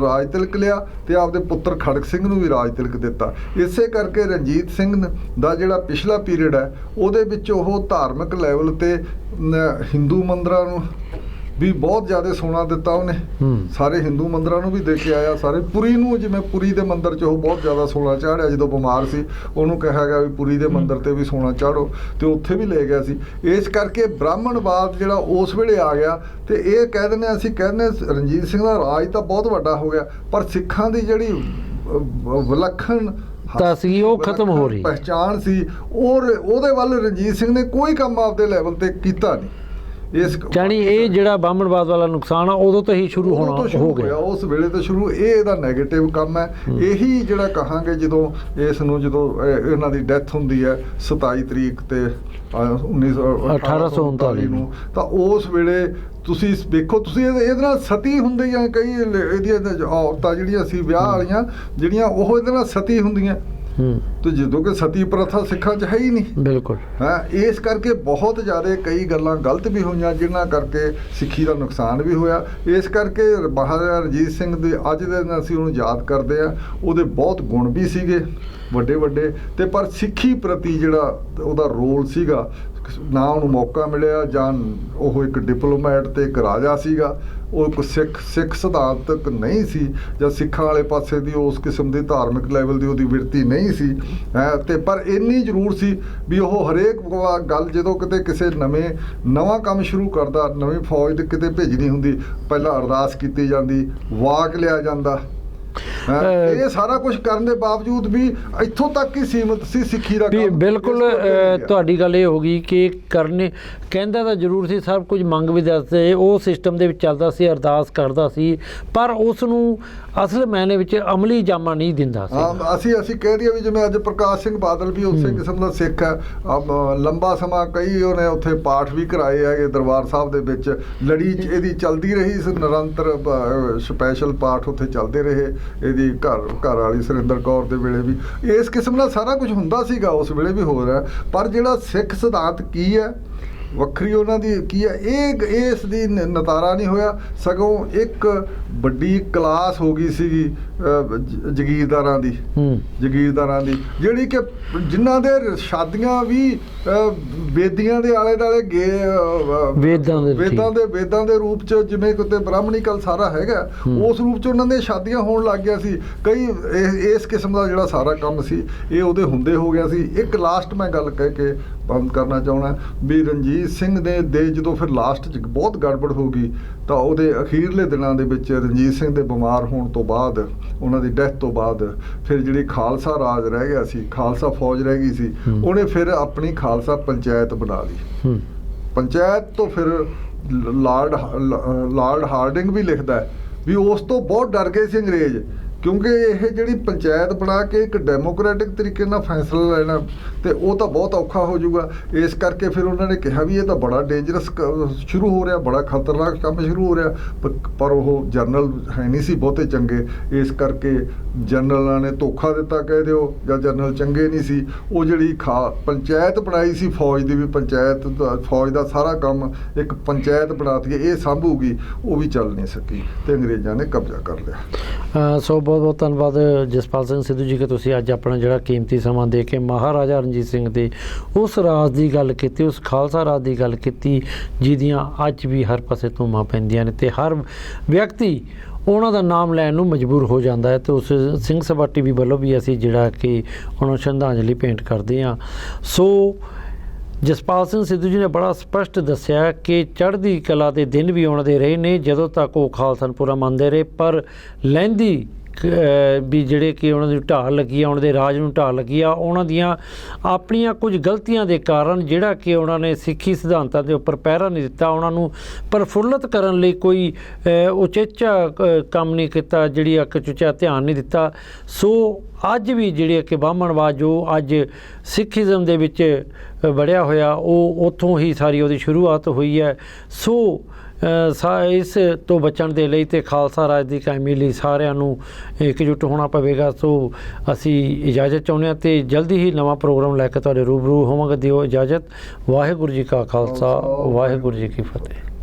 ਰਾਜ ਤਿਲਕ ਲਿਆ ਤੇ ਆਪਦੇ ਪੁੱਤਰ ਖੜਕ ਸਿੰਘ ਨੂੰ ਵੀ ਰਾਜ ਤਿਲਕ ਦਿੱਤਾ। ਇਸੇ ਕਰਕੇ ਰਣਜੀਤ ਸਿੰਘ ਦਾ ਜਿਹੜਾ ਪਿਛਲਾ ਪੀਰੀਅਡ ਹੈ, ਉਹਦੇ ਵਿੱਚ ਉਹ ਧਾਰਮਿਕ ਲੈਵਲ ਤੇ ਹਿੰਦੂ ਮੰਦਰਾਂ ਨੂੰ ਵੀ ਬਹੁਤ ਜ਼ਿਆਦਾ ਸੋਨਾ ਦਿੱਤਾ ਉਹਨੇ, ਸਾਰੇ ਹਿੰਦੂ ਮੰਦਰਾਂ ਨੂੰ ਵੀ ਦੇ ਕੇ ਆਇਆ, ਸਾਰੇ ਪੁਰੀ ਨੂੰ, ਜਿਵੇਂ ਪੁਰੀ ਦੇ ਮੰਦਿਰ 'ਚ ਉਹ ਬਹੁਤ ਜ਼ਿਆਦਾ ਸੋਨਾ ਚਾੜਿਆ। ਜਦੋਂ ਬਿਮਾਰ ਸੀ ਉਹਨੂੰ ਕਿਹਾ ਗਿਆ ਵੀ ਪੁਰੀ ਦੇ ਮੰਦਿਰ ਤੇ ਵੀ ਸੋਨਾ ਚਾੜੋ, ਤੇ ਉੱਥੇ ਵੀ ਲੈ ਗਿਆ ਸੀ। ਇਸ ਕਰਕੇ ਬ੍ਰਾਹਮਣਵਾਦ ਜਿਹੜਾ ਉਸ ਵੇਲੇ ਆ ਗਿਆ, ਤੇ ਇਹ ਕਹਿ ਦਿੰਦੇ ਅਸੀਂ ਕਹਿੰਦੇ ਰਣਜੀਤ ਸਿੰਘ ਦਾ ਰਾਜ ਤਾਂ ਬਹੁਤ ਵੱਡਾ ਹੋ ਗਿਆ, ਪਰ ਸਿੱਖਾਂ ਦੀ ਜਿਹੜੀ ਵਿਲੱਖਣ ਤਾਂ ਸੀ ਉਹ ਖਤਮ ਹੋ ਰਹੀ ਪਹਿਚਾਣ ਸੀ, ਔਰ ਉਹਦੇ ਵੱਲ ਰਣਜੀਤ ਸਿੰਘ ਨੇ ਕੋਈ ਕੰਮ ਆਪਦੇ ਲੈਵਲ ਤੇ ਕੀਤਾ ਨਹੀਂ। ਜਾਣੀ ਇਹ ਜਿਹੜਾ ਬ੍ਰਾਹਮਣਵਾਦ ਵਾਲਾ ਨੁਕਸਾਨ ਆ ਉਦੋਂ ਤੋਂ ਹੀ ਸ਼ੁਰੂ ਹੋ ਗਿਆ, ਉਸ ਵੇਲੇ ਤੋਂ ਸ਼ੁਰੂ। ਇਹ ਇਹਦਾ ਨੈਗੇਟਿਵ ਕੰਮ ਹੈ। ਇਹੀ ਜਿਹੜਾ ਕਹਾਂਗੇ ਜਦੋਂ ਇਹਨਾਂ ਦੀ ਡੈਥ ਹੁੰਦੀ ਹੈ 27 ਤਰੀਕ ਤੇ 1839 ਨੂੰ, ਤਾਂ ਉਸ ਵੇਲੇ ਤੁਸੀਂ ਵੇਖੋ, ਤੁਸੀਂ ਇਹਦੇ ਨਾਲ ਸਤੀ ਹੁੰਦੀਆਂ, ਕਈ ਇਹਦੀਆਂ ਔਰਤਾਂ ਜਿਹੜੀਆਂ ਸੀ ਵਿਆਹ ਵਾਲੀਆਂ ਜਿਹੜੀਆਂ, ਉਹ ਇਹਦੇ ਨਾਲ ਸਤੀ ਹੁੰਦੀਆਂ। ਤੇ ਜਦੋਂ ਕਿ ਸਤੀ ਪ੍ਰਥਾ ਸਿੱਖਾਂ 'ਚ ਹੈ ਹੀ ਨਹੀਂ, ਬਿਲਕੁਲ ਹੈ। ਇਸ ਕਰਕੇ ਬਹੁਤ ਜ਼ਿਆਦਾ ਕਈ ਗੱਲਾਂ ਗਲਤ ਵੀ ਹੋਈਆਂ, ਜਿਨ੍ਹਾਂ ਕਰਕੇ ਸਿੱਖੀ ਦਾ ਨੁਕਸਾਨ ਵੀ ਹੋਇਆ। ਇਸ ਕਰਕੇ ਮਹਾਰਾਜਾ ਰਣਜੀਤ ਸਿੰਘ ਦੇ ਅੱਜ ਦੇ ਦਿਨ ਅਸੀਂ ਉਹਨੂੰ ਯਾਦ ਕਰਦੇ ਹਾਂ। ਉਹਦੇ ਬਹੁਤ ਗੁਣ ਵੀ ਸੀਗੇ ਵੱਡੇ ਵੱਡੇ, ਤੇ ਪਰ ਸਿੱਖੀ ਪ੍ਰਤੀ ਜਿਹੜਾ ਉਹਦਾ ਰੋਲ ਸੀਗਾ, ਨਾ ਉਹਨੂੰ ਮੌਕਾ ਮਿਲਿਆ, ਜਾਂ ਉਹ ਇੱਕ ਡਿਪਲੋਮੈਟ ਤੇ ਇੱਕ ਰਾਜਾ ਸੀਗਾ, ਉਹ ਇੱਕ ਸਿੱਖ ਸਿਧਾਂਤਕ ਨਹੀਂ ਸੀ, ਜਾਂ ਸਿੱਖਾਂ ਵਾਲੇ ਪਾਸੇ ਦੀ ਉਸ ਕਿਸਮ ਦੀ ਧਾਰਮਿਕ ਲੈਵਲ ਦੀ ਉਹਦੀ ਬਿਰਤੀ ਨਹੀਂ ਸੀ ਹੈ। ਤੇ ਪਰ ਇੰਨੀ ਜ਼ਰੂਰ ਸੀ ਵੀ ਉਹ ਹਰੇਕ ਗੱਲ ਜਦੋਂ ਕਿਤੇ ਕਿਸੇ ਨਵਾਂ ਕੰਮ ਸ਼ੁਰੂ ਕਰਦਾ, ਨਵੀਂ ਫੌਜ ਕਿਤੇ ਭੇਜਣੀ ਹੁੰਦੀ, ਪਹਿਲਾਂ ਅਰਦਾਸ ਕੀਤੀ ਜਾਂਦੀ, ਵਾਕ ਲਿਆ ਜਾਂਦਾ। ਇਹ ਸਾਰਾ ਕੁਝ ਕਰਨ ਦੇ ਬਾਵਜੂਦ ਵੀ ਇੱਥੋਂ ਤੱਕ ਹੀ ਸੀਮਤ ਸੀ ਸਿੱਖੀ ਦਾ ਕੰਮ। ਬਿਲਕੁਲ ਤੁਹਾਡੀ ਗੱਲ ਇਹ ਹੋ ਗਈ ਕਿ ਕਹਿੰਦਾ ਤਾਂ ਜ਼ਰੂਰ ਸੀ, ਸਭ ਕੁਝ ਮੰਗ ਵੀ ਦੱਸਦੇ, ਉਹ ਸਿਸਟਮ ਦੇ ਵਿੱਚ ਚੱਲਦਾ ਸੀ, ਅਰਦਾਸ ਕਰਦਾ ਸੀ, ਪਰ ਉਸ ਨੂੰ ਅਸਲ ਮਾਇਨੇ ਵਿੱਚ ਅਮਲੀ ਜਾਮਾ ਨਹੀਂ ਦਿੰਦਾ ਸੀ। ਅਸੀਂ ਕਹਿ ਦਈਏ ਵੀ ਜਿਵੇਂ ਅੱਜ ਪ੍ਰਕਾਸ਼ ਸਿੰਘ ਬਾਦਲ ਵੀ ਉਸੇ ਕਿਸਮ ਦਾ ਸਿੱਖ ਹੈ, ਲੰਬਾ ਸਮਾਂ ਕਈ ਉਹਨੇ ਉੱਥੇ ਪਾਠ ਵੀ ਕਰਾਏ ਹੈਗੇ ਦਰਬਾਰ ਸਾਹਿਬ ਦੇ ਵਿੱਚ, ਲੜੀ ਇਹਦੀ ਚੱਲਦੀ ਰਹੀ, ਨਿਰੰਤਰ ਸਪੈਸ਼ਲ ਪਾਠ ਉੱਥੇ ਚੱਲਦੇ ਰਹੇ। ਇਹਦੀ ਘਰ ਵਾਲੀ ਸੁਰਿੰਦਰ ਕੌਰ ਦੇ ਵੇਲੇ ਵੀ ਇਸ ਕਿਸਮ ਦਾ ਸਾਰਾ ਕੁਝ ਹੁੰਦਾ ਸੀਗਾ, ਉਸ ਵੇਲੇ ਵੀ ਹੋ ਰਿਹਾ। ਪਰ ਜਿਹੜਾ ਸਿੱਖ ਸਿਧਾਂਤ ਕੀ ਹੈ, ਵੱਖਰੀ ਉਹਨਾਂ ਦੀ ਕੀ ਹੈ, ਇਸ ਦੀ ਨਤਾਰਾ ਨਹੀਂ ਹੋਇਆ, ਸਗੋਂ ਇੱਕ ਵੱਡੀ ਕਲਾਸ ਹੋ ਗਈ ਸੀਗੀ ਜਗੀਰਦਾਰਾਂ ਦੀ ਜਿਹੜੀ ਕਿ ਜਿਨ੍ਹਾਂ ਦੇ ਸ਼ਾਦੀਆਂ ਵੀ ਵੇਦੀਆਂ ਦੇ ਆਲੇ ਦੁਆਲੇ ਵੇਦਾਂ ਦੇ ਰੂਪ ਚ, ਜਿਵੇਂ ਕਿਤੇ ਬ੍ਰਾਹਮਣੀ ਕਲ ਸਾਰਾ ਹੈਗਾ ਉਸ ਰੂਪ ਚ ਉਹਨਾਂ ਦੀਆਂ ਸ਼ਾਦੀਆਂ ਹੋਣ ਲੱਗ ਗਿਆ ਸੀ। ਕਈ ਇਸ ਕਿਸਮ ਦਾ ਜਿਹੜਾ ਸਾਰਾ ਕੰਮ ਸੀ ਇਹ ਉਹਦੇ ਹੁੰਦੇ ਹੋ ਗਿਆ ਸੀ। ਇੱਕ ਲਾਸਟ ਮੈਂ ਗੱਲ ਕਹਿ ਕੇ ਬੰਦ ਕਰਨਾ ਚਾਹੁੰਦਾ ਵੀ ਰਣਜੀਤ ਸਿੰਘ ਦੇ ਜਦੋਂ ਫਿਰ ਲਾਸਟ 'ਚ ਬਹੁਤ ਗੜਬੜ ਹੋ ਗਈ ਤਾਂ ਉਹਦੇ ਅਖੀਰਲੇ ਦਿਨਾਂ ਦੇ ਵਿੱਚ ਰਣਜੀਤ ਸਿੰਘ ਦੇ ਬਿਮਾਰ ਹੋਣ ਤੋਂ ਬਾਅਦ, ਉਹਨਾਂ ਦੀ ਡੈਥ ਤੋਂ ਬਾਅਦ ਫਿਰ ਜਿਹੜੀ ਖਾਲਸਾ ਰਾਜ ਰਹਿ ਗਿਆ ਸੀ, ਖਾਲਸਾ ਫੌਜ ਰਹਿ ਗਈ ਸੀ, ਉਹਨੇ ਫਿਰ ਆਪਣੀ ਖਾਲਸਾ ਪੰਚਾਇਤ ਬਣਾ ਲਈ। ਪੰਚਾਇਤ ਤੋਂ ਫਿਰ ਲਾਰਡ ਹਾਰਡਿੰਗ ਵੀ ਲਿਖਦਾ ਵੀ ਉਸ ਤੋਂ ਬਹੁਤ ਡਰ ਗਏ ਸੀ ਅੰਗਰੇਜ਼, ਕਿਉਂਕਿ ਇਹ ਜਿਹੜੀ ਪੰਚਾਇਤ ਬਣਾ ਕੇ ਇੱਕ ਡੈਮੋਕ੍ਰੈਟਿਕ ਤਰੀਕੇ ਨਾਲ ਫੈਸਲਾ ਲੈਣਾ ਤੇ ਉਹ ਤਾਂ ਬਹੁਤ ਔਖਾ ਹੋ ਜਾਊਗਾ। ਇਸ ਕਰਕੇ ਫਿਰ ਉਹਨਾਂ ਨੇ ਕਿਹਾ ਵੀ ਇਹ ਤਾਂ ਬੜਾ ਡੇਂਜਰਸ ਸ਼ੁਰੂ ਹੋ ਰਿਹਾ, ਬੜਾ ਖਤਰਨਾਕ ਕੰਮ ਸ਼ੁਰੂ ਹੋ ਰਿਹਾ। ਪਰ ਉਹ ਜਨਰਲ ਹੈ ਨਹੀਂ ਸੀ ਬਹੁਤੇ ਚੰਗੇ, ਇਸ ਕਰਕੇ ਜਨਰਲਾਂ ਨੇ ਧੋਖਾ ਦਿੱਤਾ ਕਹਿ ਦਿਓ, ਜਾਂ ਜਨਰਲ ਚੰਗੇ ਨਹੀਂ ਸੀ। ਉਹ ਜਿਹੜੀ ਪੰਚਾਇਤ ਬਣਾਈ ਸੀ ਫੌਜ ਦੀ, ਵੀ ਪੰਚਾਇਤ ਫੌਜ ਦਾ ਸਾਰਾ ਕੰਮ ਇੱਕ ਪੰਚਾਇਤ ਬਣਾਤੀ ਇਹ ਸਾਂਭੂਗੀ, ਉਹ ਵੀ ਚੱਲ ਨਹੀਂ ਸਕੀ ਤੇ ਅੰਗਰੇਜ਼ਾਂ ਨੇ ਕਬਜ਼ਾ ਕਰ ਲਿਆ। ਸੋ ਬਹੁਤ ਬਹੁਤ ਧੰਨਵਾਦ ਜਸਪਾਲ ਸਿੰਘ ਸਿੱਧੂ ਜੀ ਕਿ ਤੁਸੀਂ ਅੱਜ ਆਪਣਾ ਜਿਹੜਾ ਕੀਮਤੀ ਸਮਾਂ ਦੇ ਕੇ ਮਹਾਰਾਜਾ ਰਣਜੀਤ ਸਿੰਘ ਦੇ ਉਸ ਰਾਜ ਦੀ ਗੱਲ ਕੀਤੀ, ਉਸ ਖਾਲਸਾ ਰਾਜ ਦੀ ਗੱਲ ਕੀਤੀ ਜਿਹਦੀਆਂ ਅੱਜ ਵੀ ਹਰ ਪਾਸੇ ਧੂਮਾਂ ਪੈਂਦੀਆਂ ਨੇ ਤੇ ਹਰ ਵਿਅਕਤੀ ਉਹਨਾਂ ਦਾ ਨਾਮ ਲੈਣ ਨੂੰ ਮਜਬੂਰ ਹੋ ਜਾਂਦਾ ਹੈ। ਤੇ ਉਸ ਸਿੰਘ ਸਭਾ ਟੀਵੀ ਵੱਲੋਂ ਵੀ ਅਸੀਂ ਜਿਹੜਾ ਕਿ ਉਹਨਾਂ ਨੂੰ ਸ਼ਰਧਾਂਜਲੀ ਭੇਂਟ ਕਰਦੇ ਹਾਂ। ਸੋ ਜਸਪਾਲ ਸਿੰਘ ਸਿੱਧੂ ਜੀ ਨੇ ਬੜਾ ਸਪਸ਼ਟ ਦੱਸਿਆ ਕਿ ਚੜ੍ਹਦੀ ਕਲਾ ਦੇ ਦਿਨ ਵੀ ਆਉਂਦੇ ਰਹੇ ਨੇ ਜਦੋਂ ਤੱਕ ਉਹ ਖਾਲਸਾ ਨੂੰ ਪੂਰਾ ਮੰਨਦੇ ਰਹੇ, ਪਰ ਲਹਿੰਦੀ ਵੀ ਜਿਹੜੇ ਕਿ ਉਹਨਾਂ ਦੀ ਢਾਲ ਲੱਗੀ ਆ, ਉਹਨਾਂ ਦੇ ਰਾਜ ਨੂੰ ਢਾਲ ਲੱਗੀ ਆ, ਉਹਨਾਂ ਦੀਆਂ ਆਪਣੀਆਂ ਕੁਝ ਗਲਤੀਆਂ ਦੇ ਕਾਰਨ ਜਿਹੜਾ ਕਿ ਉਹਨਾਂ ਨੇ ਸਿੱਖੀ ਸਿਧਾਂਤਾਂ ਦੇ ਉੱਪਰ ਪਹਿਰਾ ਨਹੀਂ ਦਿੱਤਾ, ਉਹਨਾਂ ਨੂੰ ਪ੍ਰਫੁੱਲਤ ਕਰਨ ਲਈ ਕੋਈ ਉਚੇਚਾ ਕੰਮ ਨਹੀਂ ਕੀਤਾ, ਜਿਹੜੀ ਇੱਕ ਚੁੱਚਾ ਧਿਆਨ ਨਹੀਂ ਦਿੱਤਾ। ਸੋ ਅੱਜ ਵੀ ਜਿਹੜੇ ਕਿ ਬਾਹਮਣਵਾਦ ਜੋ ਅੱਜ ਸਿੱਖੀਜ਼ਮ ਦੇ ਵਿੱਚ ਵੜਿਆ ਹੋਇਆ, ਉਹ ਉੱਥੋਂ ਹੀ ਸਾਰੀ ਉਹਦੀ ਸ਼ੁਰੂਆਤ ਹੋਈ ਹੈ। ਸੋ ਇਸ ਤੋਂ ਬਚਣ ਦੇ ਲਈ ਤੇ ਖਾਲਸਾ ਰਾਜ ਦੀ ਕਾਇਮੀ ਲਈ ਸਾਰਿਆਂ ਨੂੰ ਇਕਜੁੱਟ ਹੋਣਾ ਪਵੇਗਾ। ਸੋ ਅਸੀਂ ਇਜਾਜ਼ਤ ਚਾਹੁੰਦੇ ਹਾਂ ਤੇ ਜਲਦੀ ਹੀ ਨਵਾਂ ਪ੍ਰੋਗਰਾਮ ਲੈ ਕੇ ਤੁਹਾਡੇ ਰੂਬਰੂ ਹੋਵਾਂਗੇ। ਦਿਓ ਇਜਾਜ਼ਤ। ਵਾਹਿਗੁਰੂ ਜੀ ਕਾ ਖਾਲਸਾ, ਵਾਹਿਗੁਰੂ ਜੀ ਕੀ ਫਤਿਹ।